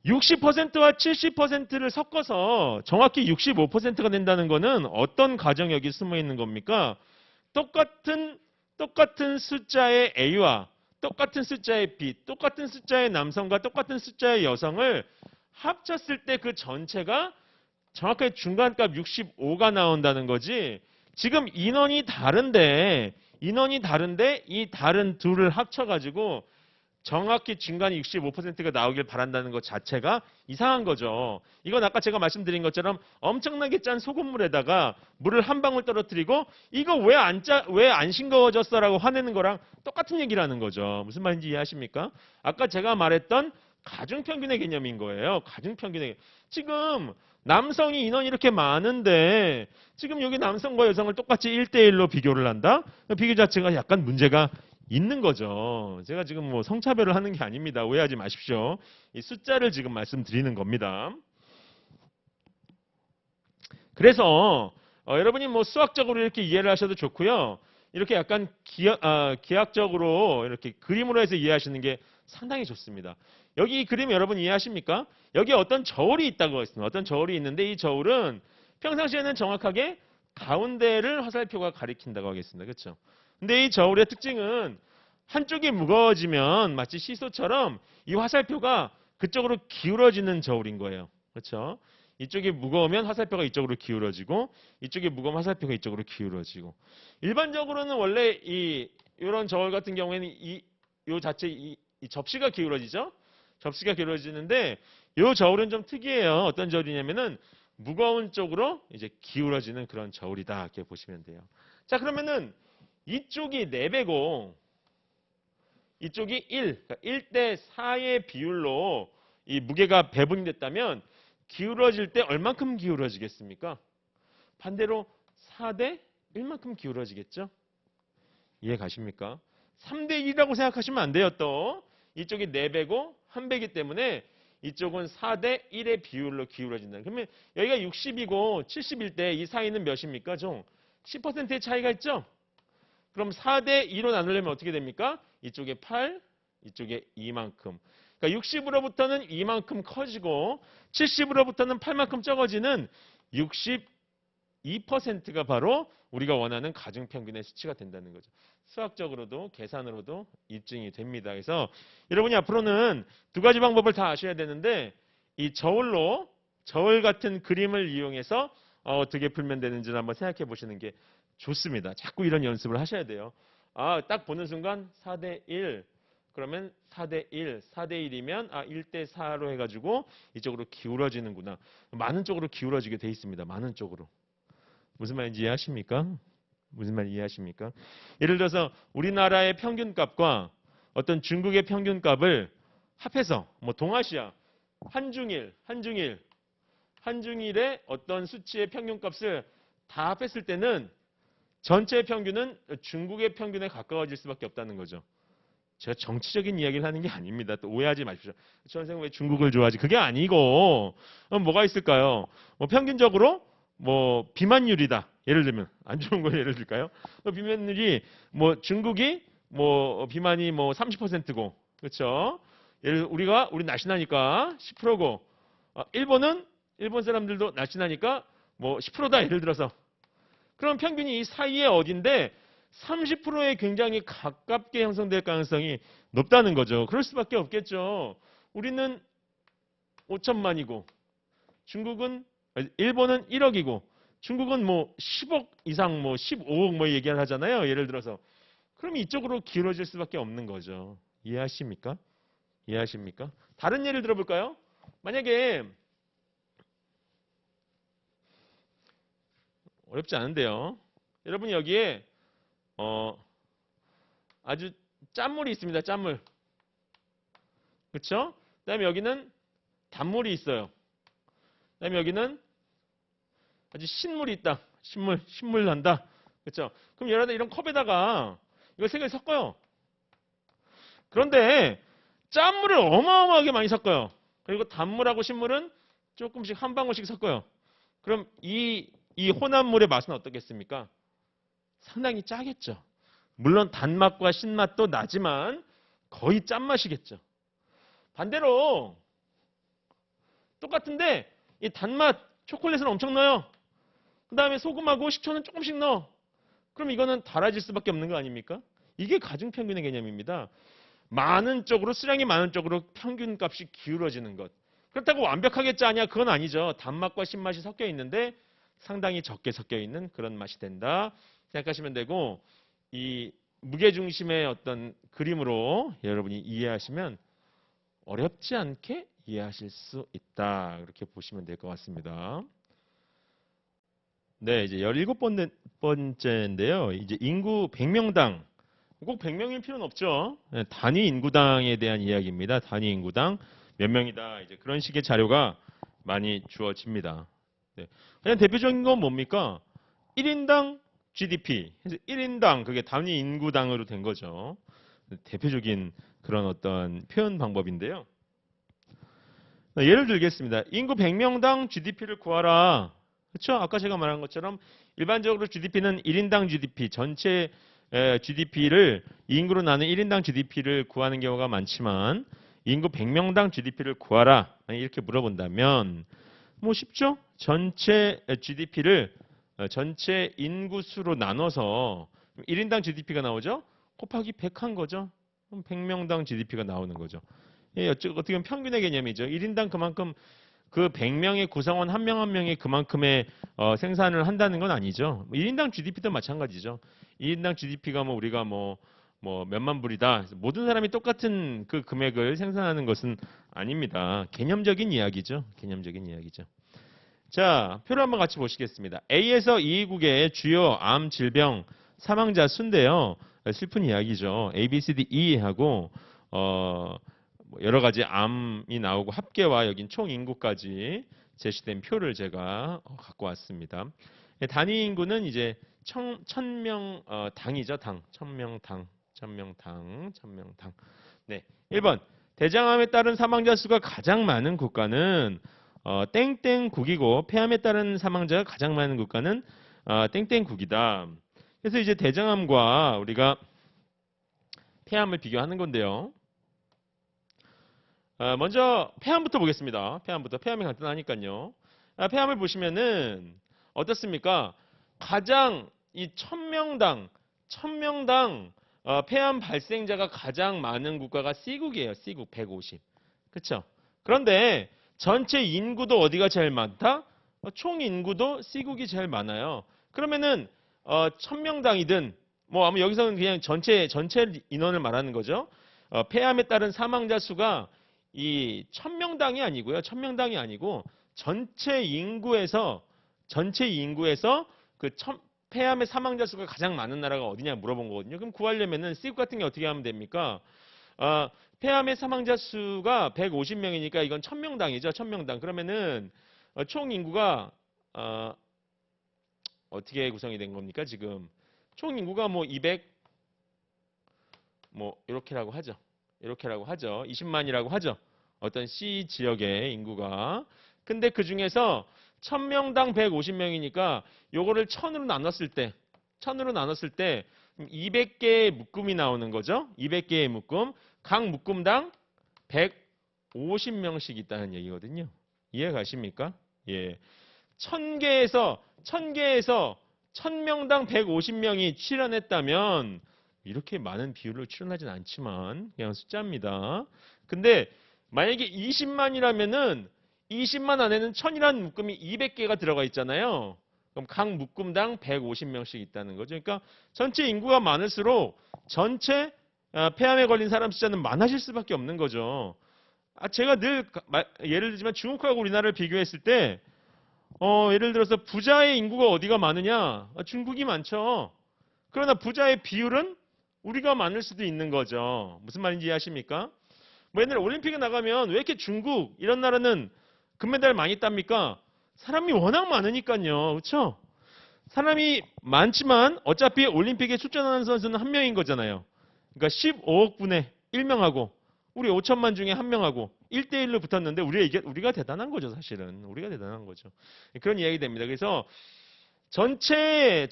60%와 70%를 섞어서 정확히 65%가 된다는 거는 어떤 가정력이 숨어 있는 겁니까? 똑같은 숫자의 A와 똑같은 숫자의 B, 똑같은 숫자의 남성과 똑같은 숫자의 여성을 합쳤을 때 그 전체가 정확하게 중간값 65가 나온다는 거지. 지금 인원이 다른데 이 다른 둘을 합쳐가지고 정확히 중간이 65%가 나오길 바란다는 것 자체가 이상한 거죠. 이건 아까 제가 말씀드린 것처럼 엄청나게 짠 소금물에다가 물을 한 방울 떨어뜨리고 이거 왜 안 싱거워졌어라고 화내는 거랑 똑같은 얘기라는 거죠. 무슨 말인지 이해하십니까? 아까 제가 말했던 가중평균의 개념인 거예요. 가중평균의 지금 남성이 인원이 이렇게 많은데 지금 여기 남성과 여성을 똑같이 1대1로 비교를 한다? 비교 자체가 약간 문제가 있는 거죠. 제가 지금 뭐 성차별을 하는 게 아닙니다. 오해하지 마십시오. 이 숫자를 지금 말씀드리는 겁니다. 그래서 여러분이 뭐 수학적으로 이렇게 이해를 하셔도 좋고요. 이렇게 약간 기하학적으로 이렇게 그림으로 해서 이해하시는 게 상당히 좋습니다. 여기 이 그림 여러분 이해하십니까? 여기 어떤 저울이 있다고 했습니다. 어떤 저울이 있는데 이 저울은 평상시에는 정확하게 가운데를 화살표가 가리킨다고 하겠습니다. 그렇죠? 근데 이 저울의 특징은 한쪽이 무거워지면 마치 시소처럼 이 화살표가 그쪽으로 기울어지는 저울인 거예요. 그렇죠? 이쪽이 무거우면 화살표가 이쪽으로 기울어지고 이쪽이 무거우면 화살표가 이쪽으로 기울어지고 일반적으로는 원래 이런 저울 같은 경우에는 요 자체 이 접시가 기울어지죠? 접시가 기울어지는데 요 저울은 좀 특이해요. 어떤 저울이냐면은 무거운 쪽으로 이제 기울어지는 그런 저울이다. 이렇게 보시면 돼요. 자, 그러면은 이쪽이 4배고 이쪽이 1, 그러니까 1대 4의 비율로 이 무게가 배분이 됐다면 기울어질 때 얼만큼 기울어지겠습니까? 반대로 4대 1만큼 기울어지겠죠? 이해 가십니까? 3대 1이라고 생각하시면 안 돼요. 또 이쪽이 4배고 1배이기 때문에 이쪽은 4대 1의 비율로 기울어진다. 그러면 여기가 60이고 70일 때 이 사이는 몇입니까? 좀 10%의 차이가 있죠? 그럼 4대 2로 나누려면 어떻게 됩니까? 이쪽에 8, 이쪽에 2만큼. 그러니까 60으로부터는 2만큼 커지고 70으로부터는 8만큼 적어지는 62%가 바로 우리가 원하는 가중평균의 수치가 된다는 거죠. 수학적으로도 계산으로도 입증이 됩니다. 그래서 여러분이 앞으로는 두 가지 방법을 다 아셔야 되는데 이 저울 같은 그림을 이용해서 어떻게 풀면 되는지를 한번 생각해 보시는 게 좋습니다. 자꾸 이런 연습을 하셔야 돼요. 딱 보는 순간 4대 1 그러면 4대 1, 4대 1이면 1대 4로 해가지고 이쪽으로 기울어지는구나. 많은 쪽으로 기울어지게 돼 있습니다. 많은 쪽으로. 무슨 말인지 이해하십니까? 무슨 말 이해하십니까? 예를 들어서 우리나라의 평균값과 어떤 중국의 평균값을 합해서 뭐 동아시아 한중일의 어떤 수치의 평균값을 다 합했을 때는 전체 평균은 중국의 평균에 가까워질 수밖에 없다는 거죠. 제가 정치적인 이야기를 하는 게 아닙니다. 또 오해하지 마십시오. 선생님 왜 중국을 좋아하지? 그게 아니고 뭐가 있을까요? 평균적으로 비만율이다. 예를 들면 안 좋은 거 예를 들까요? 비만율이 중국이 비만이 30%고 그렇죠? 우리 날씬하니까 10%고 일본 사람들도 날씬하니까 10%다 예를 들어서 그럼 평균이 이 사이에 어딘데 30%에 굉장히 가깝게 형성될 가능성이 높다는 거죠. 그럴 수밖에 없겠죠. 우리는 5천만이고 일본은 1억이고 중국은 10억 이상 15억 얘기를 하잖아요. 예를 들어서. 그럼 이쪽으로 기울어질 수밖에 없는 거죠. 이해하십니까? 이해하십니까? 다른 예를 들어볼까요? 만약에 어렵지 않은데요. 여러분이 여기에 아주 짠물이 있습니다. 짠물. 그렇죠? 그다음에 여기는 단물이 있어요. 그다음에 여기는 아주 신물이 있다. 신물 난다. 그렇죠? 그럼 이런 컵에다가 이거 세 개를 섞어요. 그런데 짠물을 어마어마하게 많이 섞어요. 그리고 단물하고 신물은 조금씩 한 방울씩 섞어요. 그럼 이 혼합물의 맛은 어떻겠습니까? 상당히 짜겠죠. 물론 단맛과 신맛도 나지만 거의 짠맛이겠죠. 반대로 똑같은데 이 단맛 초콜릿은 엄청 넣어요. 그 다음에 소금하고 식초는 조금씩 넣어. 그럼 이거는 달아질 수밖에 없는 거 아닙니까? 이게 가중평균의 개념입니다. 많은 쪽으로 수량이 많은 쪽으로 평균값이 기울어지는 것. 그렇다고 완벽하게 짜냐? 그건 아니죠. 단맛과 신맛이 섞여 있는데 상당히 적게 섞여 있는 그런 맛이 된다 생각하시면 되고 이 무게중심의 어떤 그림으로 여러분이 이해하시면 어렵지 않게 이해하실 수 있다. 그렇게 보시면 될 것 같습니다. 네, 이제 17번째인데요. 이제 인구 100명당 꼭 100명일 필요는 없죠. 단위 인구당에 대한 이야기입니다. 단위 인구당 몇 명이다. 이제 그런 식의 자료가 많이 주어집니다. 네. 그냥 대표적인 건 뭡니까? 1인당 GDP. 그래서 1인당 그게 단위 인구당으로 된 거죠. 대표적인 그런 어떤 표현 방법인데요. 예를 들겠습니다. 인구 100명당 GDP를 구하라. 그렇죠? 아까 제가 말한 것처럼 일반적으로 GDP는 1인당 GDP, 전체 GDP를 인구로 나눈 1인당 GDP를 구하는 경우가 많지만 인구 100명당 GDP를 구하라. 이렇게 물어본다면 쉽죠? 전체 GDP를 전체 인구수로 나눠서 1인당 GDP가 나오죠? 곱하기 100한 거죠. 그럼 100명당 GDP가 나오는 거죠. 예, 어떻게 보면 평균의 개념이죠. 1인당 그만큼 그 100명의 구성원 한 명 한 명이 그만큼의 생산을 한다는 건 아니죠. 1인당 GDP도 마찬가지죠. 1인당 GDP가 뭐 우리가 뭐 몇만 불이다. 모든 사람이 똑같은 그 금액을 생산하는 것은 아닙니다. 개념적인 이야기죠. 개념적인 이야기죠. 자, 표를 한번 같이 보시겠습니다. A에서 이국의 주요 암 질병 사망자 수인데요. 슬픈 이야기죠. A, B, C, D, E 하고 뭐 여러 가지 암이 나오고 합계와 여긴 총 인구까지 제시된 표를 제가 갖고 왔습니다. 단위 인구는 이제 1000명 당이죠. 당. 1000명 당. 1000명 당. 1000명 당. 네. 1번. 대장암에 따른 사망자 수가 가장 많은 국가는 땡땡국이고 폐암에 따른 사망자가 가장 많은 국가는 땡땡국이다. 그래서 이제 대장암과 우리가 폐암을 비교하는 건데요. 먼저 폐암부터 보겠습니다. 폐암이 간단하니까요. 폐암을 보시면은 어떻습니까? 가장 이 1000명당 폐암 발생자가 가장 많은 국가가 C국이에요. C국 150. 그렇죠? 그런데 전체 인구도 어디가 제일 많다? 총 인구도 C국이 제일 많아요. 그러면은 1000명당이든 뭐 아마 여기서는 그냥 전체 인원을 말하는 거죠. 폐암에 따른 사망자 수가 이 1000명당이 아니고요. 1000명당이 아니고 전체 인구에서 그 폐암의 사망자 수가 가장 많은 나라가 어디냐 물어본 거거든요. 그럼 구하려면은 C국 같은 게 어떻게 하면 됩니까? 폐암의 사망자 수가 150명이니까 이건 1000명당이죠. 1000명당. 그러면은 총 인구가 어떻게 구성이 된 겁니까? 지금 총 인구가 뭐 200 뭐 이렇게라고 하죠. 20만이라고 하죠. 어떤 C 지역의 인구가. 근데 그 중에서 1000명당 150명이니까 요거를 1000으로 나눴을 때 200개의 묶음이 나오는 거죠. 200개의 묶음. 각 묶음당 150명씩 있다는 얘기거든요. 이해 가십니까? 예. 1000개에서 1000명당 150명이 출연했다면 이렇게 많은 비율로 출연하진 않지만 그냥 숫자입니다. 근데 만약에 20만이라면은 20만 안에는 1000이라는 묶음이 200개가 들어가 있잖아요. 그럼 각 묶음당 150명씩 있다는 거죠. 그러니까 전체 인구가 많을수록 전체 폐암에 걸린 사람 숫자는 많아질 수밖에 없는 거죠. 제가 늘 예를 들지만 중국하고 우리나라를 비교했을 때 예를 들어서 부자의 인구가 어디가 많으냐? 중국이 많죠. 그러나 부자의 비율은 우리가 많을 수도 있는 거죠. 무슨 말인지 이해하십니까? 뭐 옛날에 올림픽에 나가면 왜 이렇게 중국 이런 나라는 금메달 많이 땁니까? 사람이 워낙 많으니까요. 그렇죠? 사람이 많지만 어차피 올림픽에 출전하는 선수는 한 명인 거잖아요. 그러니까 15억 분의 1명하고 우리 5천만 중에 한 명하고 1대1로 붙었는데 우리가 대단한 거죠, 사실은. 우리가 대단한 거죠. 그런 이야기 됩니다. 그래서 전체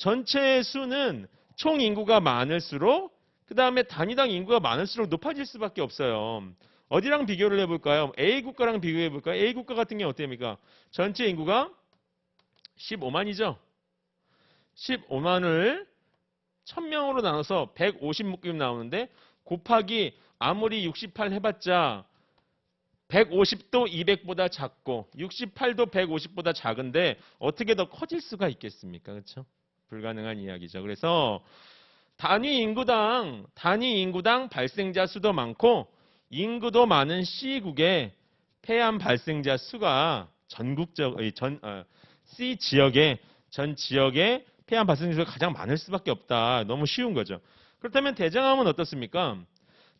수는 총 인구가 많을수록 그 다음에 단위당 인구가 많을수록 높아질 수밖에 없어요. 어디랑 비교를 해볼까요? A 국가랑 비교해볼까요? A 국가 같은 경우 어떻습니까? 전체 인구가 15만이죠. 15만을 1000명으로 나눠서 150묶음 나오는데 곱하기 아무리 68 해봤자 150도 200보다 작고 68도 150보다 작은데 어떻게 더 커질 수가 있겠습니까? 그렇죠? 불가능한 이야기죠. 그래서 단위 인구당 발생자 수도 많고 인구도 많은 C국의 폐암 발생자 수가 C 지역의 전 지역의 폐암 발생자 수가 가장 많을 수밖에 없다. 너무 쉬운 거죠. 그렇다면 대장암은 어떻습니까?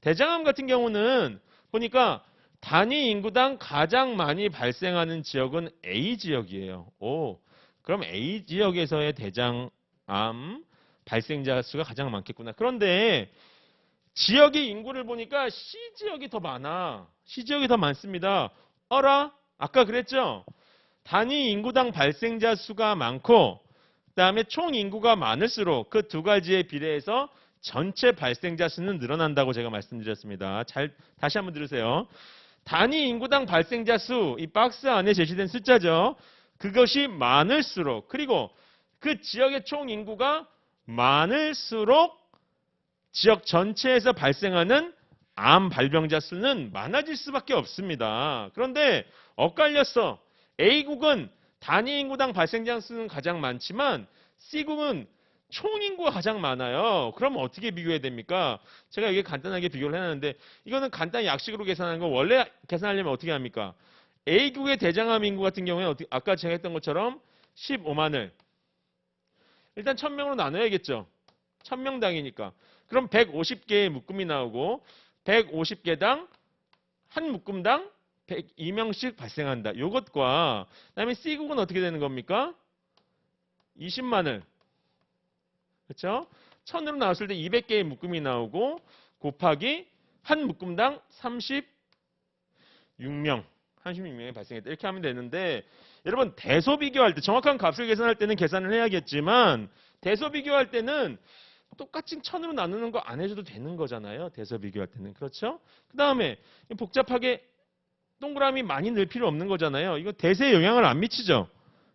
대장암 같은 경우는 보니까 단위 인구당 가장 많이 발생하는 지역은 A 지역이에요. 그럼 A 지역에서의 대장암 발생자 수가 가장 많겠구나. 그런데 지역의 인구를 보니까 C 지역이 더 많아. C 지역이 더 많습니다. 아까 그랬죠? 단위 인구당 발생자 수가 많고 그다음에 총 인구가 많을수록 그 두 가지에 비례해서 전체 발생자 수는 늘어난다고 제가 말씀드렸습니다. 다시 한번 들으세요. 단위 인구당 발생자 수, 이 박스 안에 제시된 숫자죠. 그것이 많을수록 그리고 그 지역의 총 인구가 많을수록 지역 전체에서 발생하는 암 발병자 수는 많아질 수밖에 없습니다. 그런데 엇갈렸어. A국은 단위 인구당 발생자 수는 가장 많지만 C국은 총 인구가 가장 많아요. 그럼 어떻게 비교해야 됩니까? 제가 이게 간단하게 비교를 해놨는데 이거는 간단히 약식으로 계산하는 거 원래 계산하려면 어떻게 합니까? A국의 대장암 인구 같은 경우에는 아까 제가 했던 것처럼 15만을 일단 1000명으로 나눠야겠죠. 1000명당이니까. 그럼 150개의 묶음이 나오고 150개당 한 묶음당 102명씩 발생한다. 이것과 그다음에 C국은 어떻게 되는 겁니까? 20만을 그렇죠? 1000으로 나왔을 때 200개의 묶음이 나오고 곱하기 한 묶음당 36명. 36명이 발생했다. 이렇게 하면 되는데 여러분 대소 비교할 때 정확한 값을 계산할 때는 계산을 해야겠지만 대소 비교할 때는 똑같이 1000으로 나누는 거 안 해줘도 되는 거잖아요. 대소 비교할 때는. 그렇죠? 그 다음에 복잡하게 동그라미 많이 넣을 필요 없는 거잖아요. 이거 대세에 영향을 안 미치죠?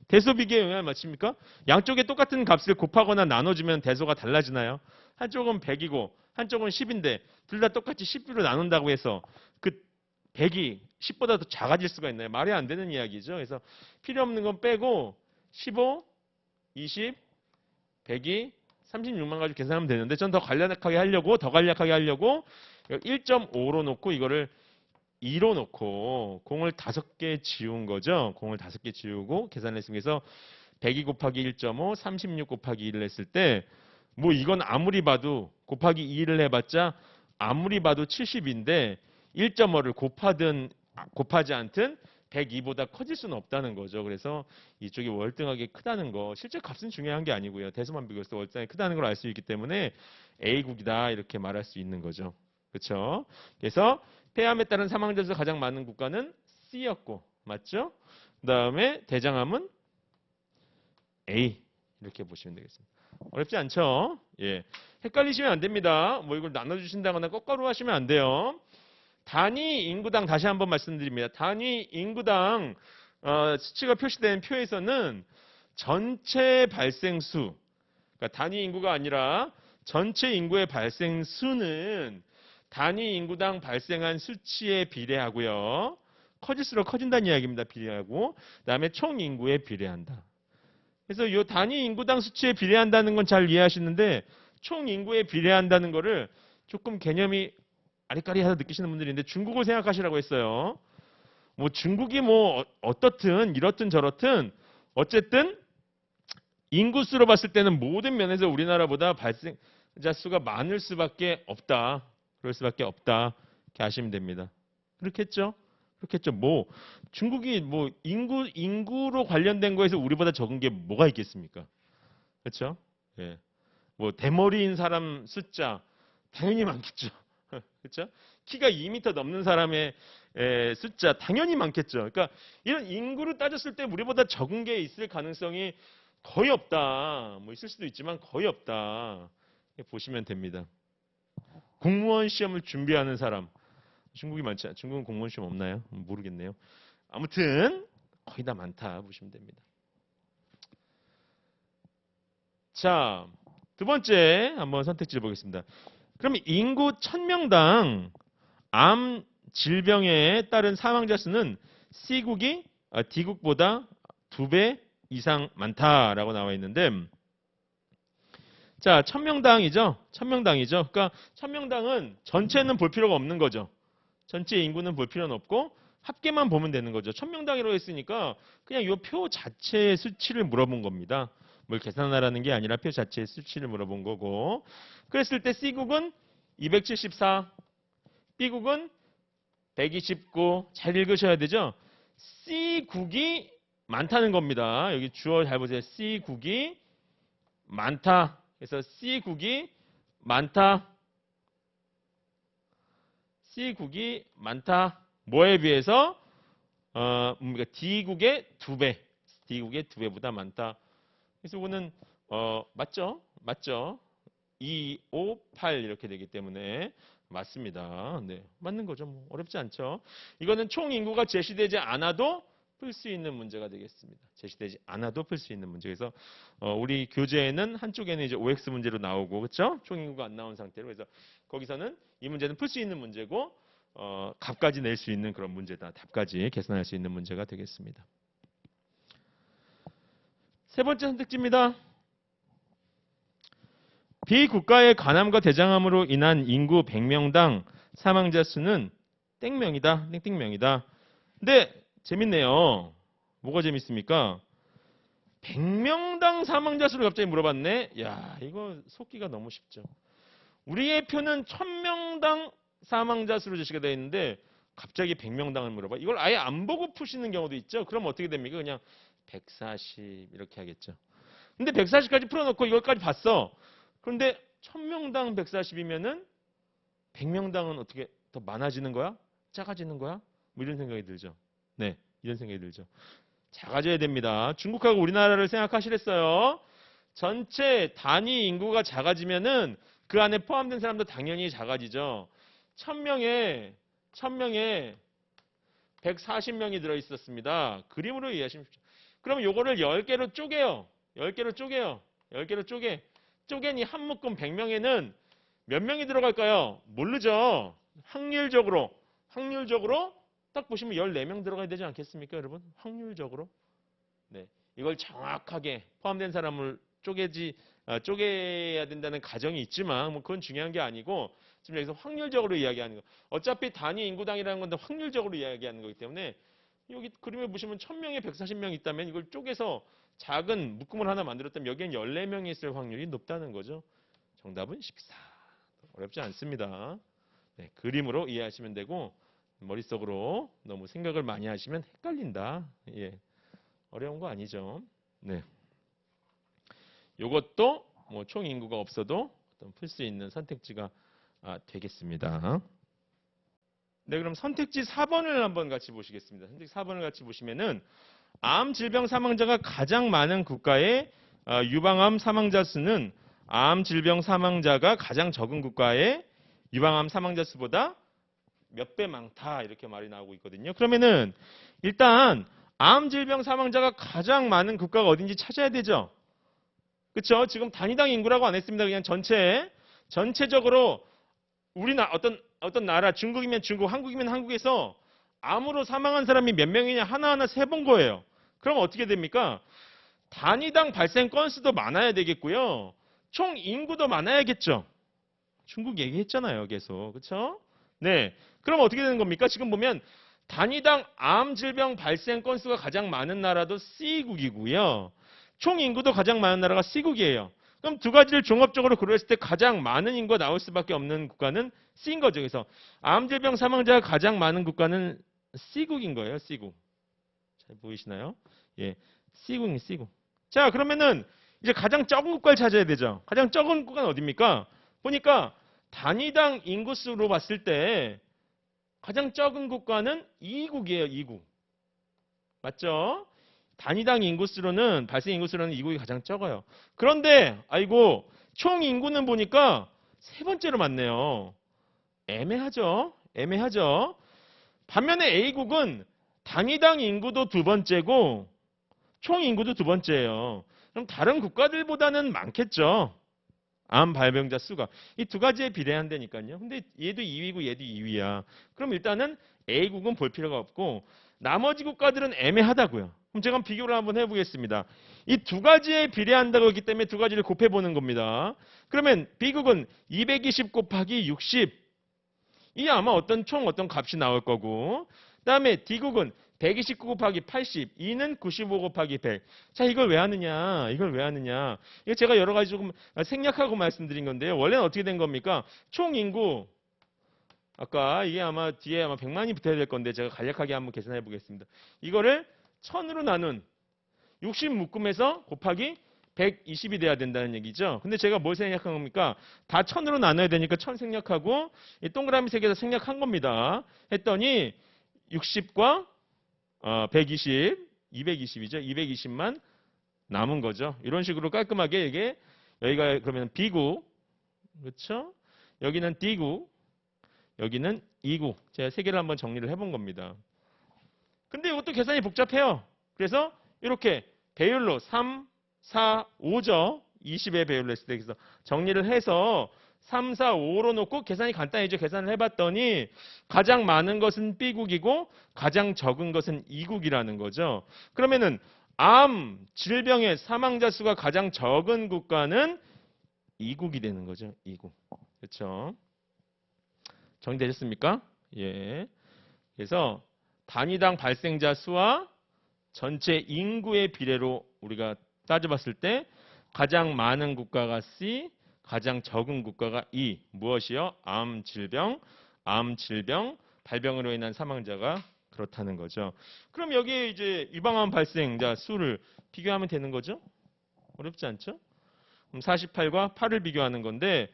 대소 비교에 영향을 미칩니까? 양쪽에 똑같은 값을 곱하거나 나눠주면 대소가 달라지나요? 한쪽은 100이고 한쪽은 10인데 둘 다 똑같이 10으로 나눈다고 해서 그 100이 10보다 더 작아질 수가 있나요? 말이 안 되는 이야기죠. 그래서 필요 없는 건 빼고 15, 20, 100이 36만 가지고 계산하면 되는데 전 더 간략하게 하려고 1.5로 놓고 이거를 2로 놓고 공을 5개 지운 거죠. 공을 5개 지우고 계산했습니다. 그래서 102 곱하기 1.5, 36 곱하기 1을 했을 때 뭐 이건 아무리 봐도 곱하기 2를 해봤자 아무리 봐도 70인데 1.5를 곱하든 곱하지 않든 102보다 커질 수는 없다는 거죠. 그래서 이쪽이 월등하게 크다는 거. 실제 값은 중요한 게 아니고요. 대소만 비교해서 월등하게 크다는 걸 알 수 있기 때문에 A국이다 이렇게 말할 수 있는 거죠. 그렇죠? 그래서 폐암에 따른 사망자 수가 가장 많은 국가는 C였고 맞죠? 그다음에 대장암은 A 이렇게 보시면 되겠습니다. 어렵지 않죠? 예. 헷갈리시면 안 됩니다. 뭐 이걸 나눠주신다거나 거꾸로 하시면 안 돼요. 단위 인구당 다시 한번 말씀드립니다. 단위 인구당 수치가 표시된 표에서는 전체 발생수, 그러니까 단위 인구가 아니라 전체 인구의 발생수는 단위 인구당 발생한 수치에 비례하고요. 커질수록 커진다는 이야기입니다. 비례하고. 그다음에 총 인구에 비례한다. 그래서 이 단위 인구당 수치에 비례한다는 건 잘 이해하시는데 총 인구에 비례한다는 거를 조금 개념이 아리까리해서 느끼시는 분들이 있는데 중국을 생각하시라고 했어요. 뭐 중국이 뭐 어떻든 이렇든 저렇든 어쨌든 인구수로 봤을 때는 모든 면에서 우리나라보다 발생자 수가 많을 수밖에 없다. 그럴 수밖에 없다. 이렇게 하시면 됩니다. 그렇겠죠? 그렇겠죠. 뭐 중국이 뭐 인구로 관련된 거에서 우리보다 적은 게 뭐가 있겠습니까? 그렇죠? 예. 뭐 대머리인 사람 숫자 당연히 많겠죠. 그렇죠? 키가 2m 넘는 사람의 숫자 당연히 많겠죠. 그러니까 이런 인구로 따졌을 때 우리보다 적은 게 있을 가능성이 거의 없다. 뭐 있을 수도 있지만 거의 없다. 보시면 됩니다. 공무원 시험을 준비하는 사람. 중국이 많지 않아요. 중국은 공무원 시험 없나요? 모르겠네요. 아무튼 거의 다 많다 보시면 됩니다. 자, 두 번째 한번 선택지를 보겠습니다. 그럼 인구 1000명당 암 질병에 따른 사망자 수는 C국이 D국보다 2배 이상 많다라고 나와 있는데 자, 1000명당이죠. 1000명당이죠. 그러니까 1000명당은 전체는 볼 필요가 없는 거죠. 전체 인구는 볼 필요는 없고 합계만 보면 되는 거죠. 1000명당이라고 했으니까 그냥 이 표 자체의 수치를 물어본 겁니다. 뭘 계산하라는 게 아니라 표 자체의 수치를 물어본 거고 그랬을 때 C국은 274, B국은 129. 잘 읽으셔야 되죠. C국이 많다는 겁니다. 여기 주어 잘 보세요. C국이 많다. 그래서 C국이 많다. C국이 많다. 뭐에 비해서? D국의 2배. D국의 2배보다 많다. 그래서 이거는 맞죠? 맞죠? 2, 5, 8 이렇게 되기 때문에 맞습니다. 네, 맞는 거죠. 뭐 어렵지 않죠. 이거는 총 인구가 제시되지 않아도 풀 수 있는 문제가 되겠습니다. 제시되지 않아도 풀 수 있는 문제. 그래서 우리 교재에는 한쪽에는 이제 OX 문제로 나오고, 그렇죠? 총인구가 안 나온 상태로. 그래서 거기서는 이 문제는 풀 수 있는 문제고 값까지 낼 수 있는 그런 문제다. 답까지 계산할 수 있는 문제가 되겠습니다. 세 번째 선택지입니다. 비국가의 간암과 대장암으로 인한 인구 100명당 사망자 수는 땡명이다. 땡땡명이다. 근데 재밌네요. 뭐가 재밌습니까? 100명당 사망자 수를 갑자기 물어봤네. 야, 이거 속기가 너무 쉽죠. 우리의 표는 1000명당 사망자 수로 제시가 되어 있는데 갑자기 100명당을 물어봐. 이걸 아예 안 보고 푸시는 경우도 있죠. 그럼 어떻게 됩니까? 그냥 140 이렇게 하겠죠. 근데 140까지 풀어놓고 이걸까지 봤어. 그런데 1000명당 140이면은 100명당은 어떻게 더 많아지는 거야? 작아지는 거야? 뭐 이런 생각이 들죠. 네, 이런 생각이 들죠. 작아져야 됩니다. 중국하고 우리나라를 생각하시랬어요. 전체 단위 인구가 작아지면은 그 안에 포함된 사람도 당연히 작아지죠. 1000명에 140명이 들어있었습니다. 그림으로 이해하시면 쉽죠. 그럼 요거를 10개로 쪼개요. 10개로 쪼개. 쪼개니 한 묶음 100명에는 몇 명이 들어갈까요? 모르죠. 확률적으로 딱 보시면 14명 들어가야 되지 않겠습니까, 여러분? 확률적으로. 네. 이걸 정확하게 포함된 사람을 쪼개야 된다는 가정이 있지만 뭐 그건 중요한 게 아니고 지금 여기서 확률적으로 이야기하는 거. 어차피 단위 인구당이라는 건데 확률적으로 이야기하는 거기 때문에 여기 그림에 보시면 1000명에 140명 있다면 이걸 쪼개서 작은 묶음을 하나 만들었다면 여기엔 14명이 있을 확률이 높다는 거죠. 정답은 14. 어렵지 않습니다. 네, 그림으로 이해하시면 되고 머릿속으로 너무 생각을 많이 하시면 헷갈린다. 예, 어려운 거 아니죠. 네, 요것도 뭐 총 인구가 없어도 풀 수 있는 선택지가 되겠습니다. 네, 그럼 선택지 4번을 한번 같이 보시겠습니다. 선택지 4번을 같이 보시면은 암 질병 사망자가 가장 많은 국가의 유방암 사망자 수는 암 질병 사망자가 가장 적은 국가의 유방암 사망자 수보다 몇 배 많다 이렇게 말이 나오고 있거든요. 그러면은 일단 암 질병 사망자가 가장 많은 국가가 어딘지 찾아야 되죠. 그렇죠? 지금 단위당 인구라고 안 했습니다. 그냥 전체적으로 우리나라 어떤 나라 중국이면 중국, 한국이면 한국에서 암으로 사망한 사람이 몇 명이냐 하나하나 세본 거예요. 그럼 어떻게 됩니까? 단위당 발생 건수도 많아야 되겠고요. 총 인구도 많아야겠죠. 중국 얘기했잖아요, 계속. 그렇죠? 네. 그럼 어떻게 되는 겁니까? 지금 보면 단위당 암 질병 발생 건수가 가장 많은 나라도 C국이고요. 총 인구도 가장 많은 나라가 C국이에요. 그럼 두 가지를 종합적으로 고려했을 때 가장 많은 인구가 나올 수밖에 없는 국가는 C인 거죠. 그래서 암 질병 사망자가 가장 많은 국가는 C국인 거예요. C국. 잘 보이시나요? 예. C국이 C국. 자, 그러면은 이제 가장 적은 국가를 찾아야 되죠. 가장 적은 국가는 어디입니까? 보니까 단위당 인구수로 봤을 때 가장 적은 국가는 2국이에요. 2국. 맞죠? 단위당 인구수로는 발생 인구수로는 2국이 가장 적어요. 그런데 아이고 총 인구는 보니까 세 번째로 많네요. 애매하죠? 반면에 A국은 단위당 인구도 두 번째고 총 인구도 두 번째예요. 그럼 다른 국가들보다는 많겠죠. 암 발병자 수가. 이 두 가지에 비례한다니까요. 근데 얘도 2위고 얘도 2위야. 그럼 일단은 A국은 볼 필요가 없고 나머지 국가들은 애매하다고요. 그럼 제가 비교를 한번 해보겠습니다. 이 두 가지에 비례한다고 했기 때문에 두 가지를 곱해보는 겁니다. 그러면 B국은 220 곱하기 60. 이 아마 어떤 값이 나올 거고 그다음에 D국은 129 곱하기 80, 2는 95 곱하기 100. 자, 이걸 왜 하느냐? 이거 제가 여러 가지 조금 생략하고 말씀드린 건데요. 원래는 어떻게 된 겁니까? 총 인구, 아까 이게 아마 뒤에 100만이 붙어야 될 건데 제가 간략하게 한번 계산해 보겠습니다. 이거를 1000으로 나눈 60 묶음에서 곱하기 120이 돼야 된다는 얘기죠. 근데 제가 뭘 생략한 겁니까? 다 1000으로 나눠야 되니까 1000 생략하고 이 동그라미 3개에서 생략한 겁니다. 했더니 60과 120, 220이죠. 220만 남은 거죠. 이런 식으로 깔끔하게 이게 여기가 그러면 B국, 그렇죠? 여기는 D국, 여기는 E국. 제가 세 개를 한번 정리를 해본 겁니다. 근데 이것도 이것도 계산이 복잡해요. 그래서 이렇게 배율로 3, 4, 5죠. 20의 배율로 했을 때 그래서 정리를 해서 3, 4, 5로 놓고 계산이 간단해져. 계산을 해봤더니 가장 많은 것은 B국이고 가장 적은 것은 E국이라는 거죠. 그러면은 암, 질병의 사망자 수가 가장 적은 국가는 E국이 되는 거죠. E국. 그렇죠? 정리되셨습니까? 예. 그래서 단위당 발생자 수와 전체 인구의 비례로 우리가 따져봤을 때 가장 많은 국가가 C, 가장 적은 국가가 E. 무엇이요? 암, 질병, 발병으로 인한 사망자가 그렇다는 거죠. 그럼 여기에 이제 유방암 발생자 수를 비교하면 되는 거죠? 어렵지 않죠? 그럼 48과 8을 비교하는 건데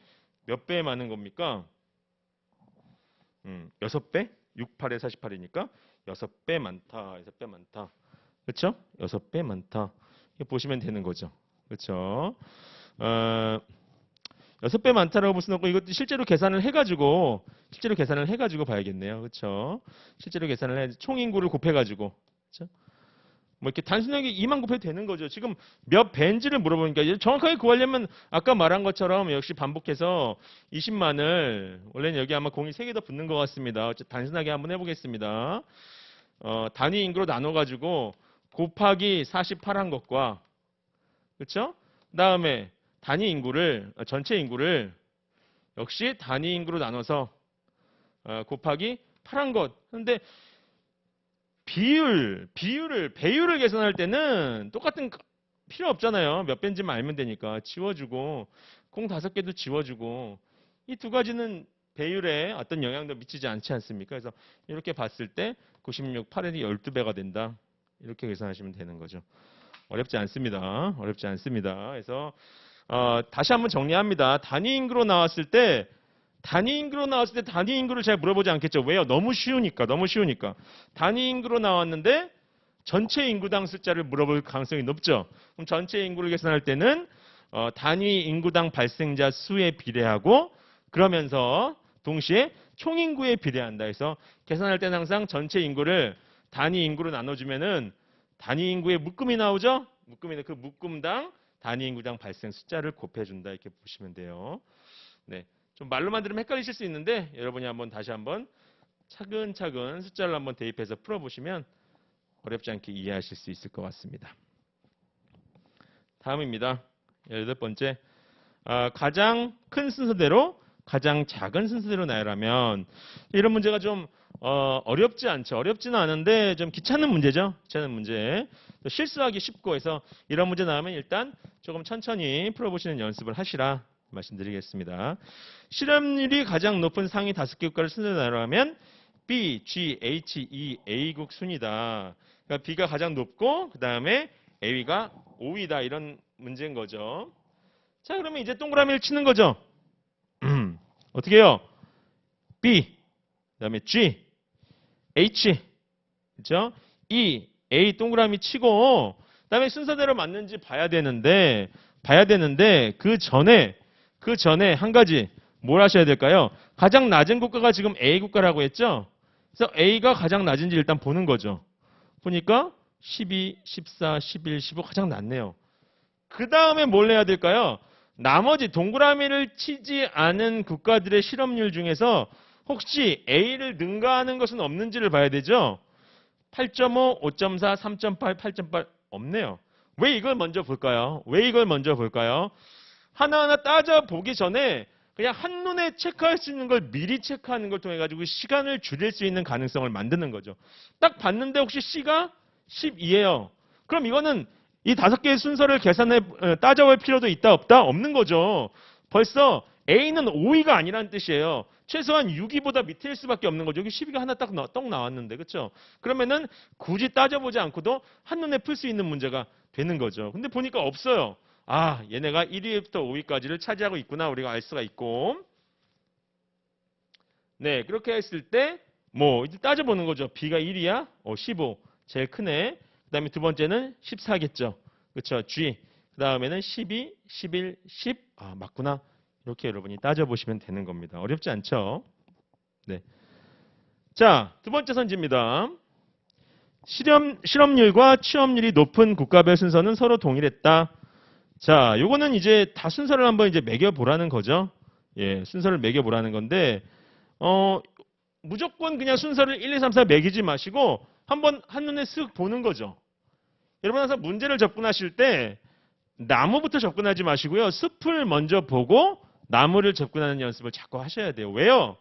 몇 배 많은 겁니까? 6배? 6, 8에 48이니까 6배 많다. 6배 많다. 그렇죠? 6배 많다. 이렇게 보시면 되는 거죠. 그렇죠? 6배 많다라고 볼 수는 없고 이것도 실제로 계산을 해가지고 봐야겠네요. 그렇죠? 실제로 계산을 해 총 인구를 곱해가지고 그렇죠? 뭐 이렇게 단순하게 2만 곱해도 되는 거죠. 지금 몇 배인지를 물어보니까 정확하게 구하려면 아까 말한 것처럼 역시 반복해서 20만을 원래는 여기 아마 공이 3개 더 붙는 것 같습니다. 단순하게 한번 해보겠습니다. 단위 인구로 나눠가지고 곱하기 48한 것과 그렇죠? 그다음에 단위 인구를 전체 인구를 역시 단위 인구로 나눠서 곱하기 8한 것. 그런데 배율을 계산할 때는 똑같은 필요 없잖아요. 몇 배인지만 알면 되니까 지워주고 공 5개도 지워주고 이 두 가지는 배율에 어떤 영향도 미치지 않지 않습니까? 그래서 이렇게 봤을 때 96, 8이 12배가 된다. 이렇게 계산하시면 되는 거죠. 어렵지 않습니다. 어렵지 않습니다. 그래서 다시 한번 정리합니다. 단위 인구로 나왔을 때 단위 인구를 잘 물어보지 않겠죠. 왜요? 너무 쉬우니까. 단위 인구로 나왔는데 전체 인구당 숫자를 물어볼 가능성이 높죠. 그럼 전체 인구를 계산할 때는 단위 인구당 발생자 수에 비례하고 그러면서 동시에 총 인구에 비례한다 해서 계산할 때는 항상 전체 인구를 단위 인구로 나눠주면은 단위 인구의 묶음이 나오죠. 그 묶음당 단위 인구당 발생 숫자를 곱해준다 이렇게 보시면 돼요. 네. 좀 말로만 들으면 헷갈리실 수 있는데 여러분이 다시 한번 차근차근 숫자를 한번 대입해서 풀어보시면 어렵지 않게 이해하실 수 있을 것 같습니다. 다음입니다. 18번째. 가장 큰 순서대로 가장 작은 순서대로 나열하면 이런 문제가 좀 어렵지 않죠. 어렵지는 않은데 좀 귀찮은 문제죠. 귀찮은 문제. 또 실수하기 쉽고 해서 이런 문제 나오면 일단 조금 천천히 풀어보시는 연습을 하시라 말씀드리겠습니다. 실업률이 가장 높은 상위 5개 국가를 순서대로 나열하면 B, G, H, E, A국 순이다. 그러니까 B가 가장 높고 그 다음에 A가 5위다 이런 문제인 거죠. 자 그러면 이제 동그라미를 치는 거죠. 어떻게 해요? B, 그 다음에 G, H, 그렇죠? E, A 동그라미 치고 그 다음에 순서대로 맞는지 봐야 되는데 그 전에 한 가지 뭘 하셔야 될까요? 가장 낮은 국가가 지금 A 국가라고 했죠? 그래서 A가 가장 낮은지 일단 보는 거죠. 보니까 12, 14, 11, 15 가장 낮네요. 그 다음에 뭘 해야 될까요? 나머지 동그라미를 치지 않은 국가들의 실업률 중에서 혹시 A를 능가하는 것은 없는지를 봐야 되죠? 8.5, 5.4, 3.8, 8.8 없네요. 왜 이걸 먼저 볼까요? 하나하나 따져보기 전에 그냥 한눈에 체크할 수 있는 걸 미리 체크하는 걸 통해 가지고 시간을 줄일 수 있는 가능성을 만드는 거죠. 딱 봤는데 혹시 C가 12예요. 그럼 이거는 이 5개의 순서를 따져볼 필요도 있다 없다? 없는 거죠. 벌써 A는 5위가 아니라는 뜻이에요. 최소한 6위보다 밑일 수밖에 없는 거죠. 여기 12가 하나 딱 나왔는데 그렇죠? 그러면은 굳이 따져보지 않고도 한눈에 풀 수 있는 문제가 되는 거죠. 근데 보니까 없어요. 얘네가 1위부터 5위까지를 차지하고 있구나 우리가 알 수가 있고 네 그렇게 했을 때 이제 따져보는 거죠. B가 1위야? 15 제일 크네. 그 다음에 두 번째는 14겠죠. 그렇죠. G 그 다음에는 12, 11, 10 맞구나. 이렇게 여러분이 따져보시면 되는 겁니다. 어렵지 않죠? 네. 자, 두 번째 선지입니다. 실업률과 취업률이 높은 국가별 순서는 서로 동일했다. 자, 요거는 이제 다 순서를 한번 이제 매겨보라는 거죠. 예, 순서를 매겨보라는 건데, 무조건 그냥 순서를 1, 2, 3, 4 매기지 마시고, 한번 한눈에 쓱 보는 거죠. 여러분 항상 문제를 접근하실 때, 나무부터 접근하지 마시고요. 숲을 먼저 보고, 나무를 접근하는 연습을 자꾸 하셔야 돼요. 왜요?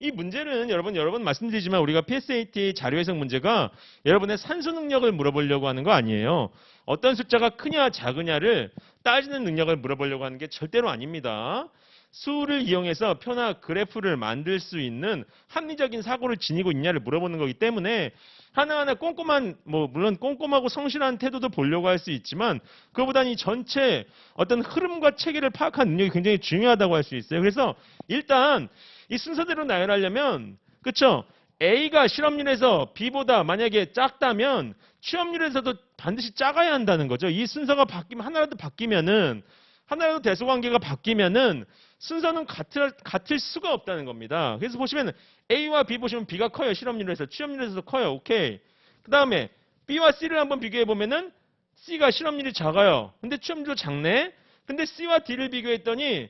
이 문제는 여러 번 말씀드리지만 우리가 PSAT 자료 해석 문제가 여러분의 산수 능력을 물어보려고 하는 거 아니에요. 어떤 숫자가 크냐 작으냐를 따지는 능력을 물어보려고 하는 게 절대로 아닙니다. 수를 이용해서 표나 그래프를 만들 수 있는 합리적인 사고를 지니고 있냐를 물어보는 거기 때문에 하나하나 꼼꼼한, 물론 꼼꼼하고 성실한 태도도 보려고 할 수 있지만 그거보다는 이 전체 어떤 흐름과 체계를 파악하는 능력이 굉장히 중요하다고 할 수 있어요. 그래서 일단 이 순서대로 나열하려면, 그쵸? A가 실업률에서 B보다 만약에 작다면 취업률에서도 반드시 작아야 한다는 거죠. 이 순서가 바뀌면, 하나라도 대소관계가 바뀌면은 순서는 같을 수가 없다는 겁니다. 그래서 보시면 A와 B 보시면 B가 커요. 실업률에서. 취업률에서도 커요. 오케이. 그 다음에 B와 C를 한번 비교해 보면은 C가 실업률이 작아요. 근데 취업률도 작네. 근데 C와 D를 비교했더니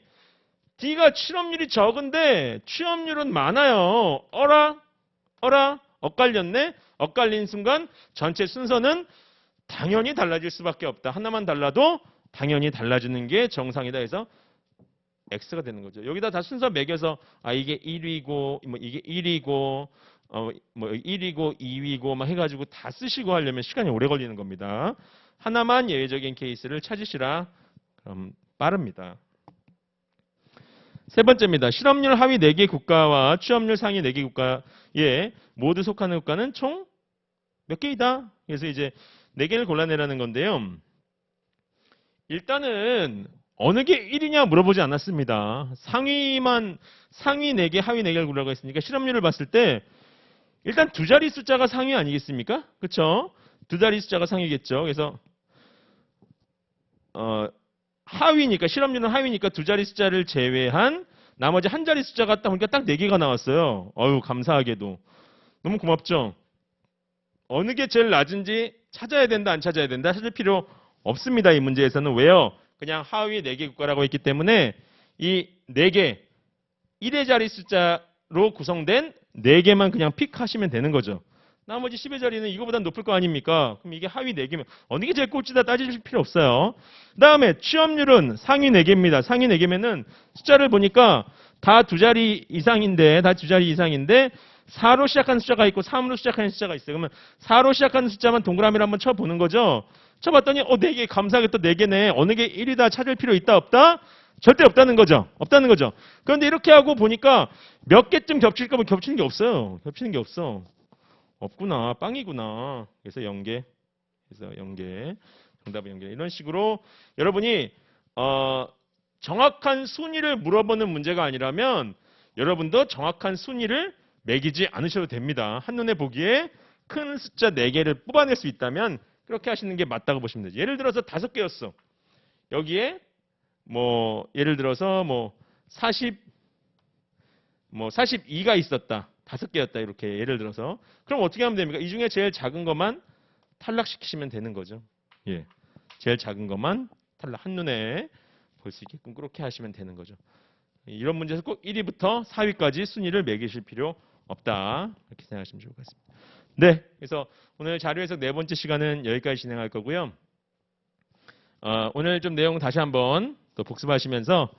D가 실업률이 적은데 취업률은 많아요. 엇갈렸네? 엇갈린 순간 전체 순서는 당연히 달라질 수밖에 없다. 하나만 달라도 당연히 달라지는 게 정상이다 해서 X가 되는 거죠. 여기다 다 순서 매겨서 이게 1위고 이게 1위고 1위고 2위고 막 해가지고 다 쓰시고 하려면 시간이 오래 걸리는 겁니다. 하나만 예외적인 케이스를 찾으시라. 그럼 빠릅니다. 세 번째입니다. 실업률 하위 4개 국가와 취업률 상위 4개 국가에 모두 속하는 국가는 총 몇 개이다? 그래서 이제 4개를 골라내라는 건데요. 일단은 어느 게 1위냐 물어보지 않았습니다. 상위 4개, 하위 4개를 고르라고 했으니까 실업률을 봤을 때 일단 두 자리 숫자가 상위 아니겠습니까? 그렇죠? 두 자리 숫자가 상위겠죠. 그래서 하위니까 실업률은 하위니까 두 자리 숫자를 제외한 나머지 한 자리 숫자가 딱 보니까 딱 4개가 나왔어요. 어유 감사하게도. 너무 고맙죠? 어느 게 제일 낮은지 찾아야 된다 안 찾아야 된다 찾을 필요 없습니다. 이 문제에서는. 왜요? 그냥 하위 4개 국가라고 했기 때문에 이 4개 1의 자리 숫자로 구성된 4개만 그냥 픽하시면 되는 거죠. 나머지 10의 자리는 이거보다 높을 거 아닙니까? 그럼 이게 하위 4개면 어느 게 제일 꼴찌다 따지실 필요 없어요. 그 다음에 취업률은 상위 4개입니다. 상위 4개면은 숫자를 보니까 다 두 자리 이상인데 4로 시작하는 숫자가 있고 3으로 시작하는 숫자가 있어요. 그러면 4로 시작하는 숫자만 동그라미를 한번 쳐보는 거죠. 쳐봤더니 4개 감사하게 또 4개네. 어느 게 1위다 찾을 필요 있다 없다? 절대 없다는 거죠. 그런데 이렇게 하고 보니까 몇 개쯤 겹칠까 하면 겹치는 게 없어요. 없구나. 빵이구나. 그래서 0개. 정답은 0개. 이런 식으로 여러분이 정확한 순위를 물어보는 문제가 아니라면 여러분도 정확한 순위를 매기지 않으셔도 됩니다. 한눈에 보기에 큰 숫자 4개를 뽑아낼 수 있다면 그렇게 하시는 게 맞다고 보시면 되죠. 예를 들어서 5개였어. 여기에 예를 들어서 42가 있었다. 5개였다. 이렇게 예를 들어서. 그럼 어떻게 하면 됩니까? 이 중에 제일 작은 것만 탈락시키시면 되는 거죠. 예. 제일 작은 것만 탈락. 한눈에 볼 수 있게끔 그렇게 하시면 되는 거죠. 이런 문제에서 꼭 1위부터 4위까지 순위를 매기실 필요 없다. 이렇게 생각하시면 좋을 것 같습니다. 네. 그래서 오늘 자료 해석 4번째 시간은 여기까지 진행할 거고요. 오늘 좀 내용 다시 한번 또 복습하시면서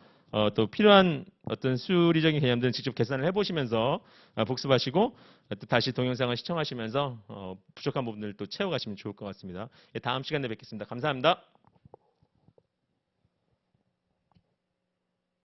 또 필요한 어떤 수리적인 개념들은 직접 계산을 해보시면서 복습하시고 또 다시 동영상을 시청하시면서 부족한 부분을 또 채워가시면 좋을 것 같습니다. 다음 시간에 뵙겠습니다. 감사합니다.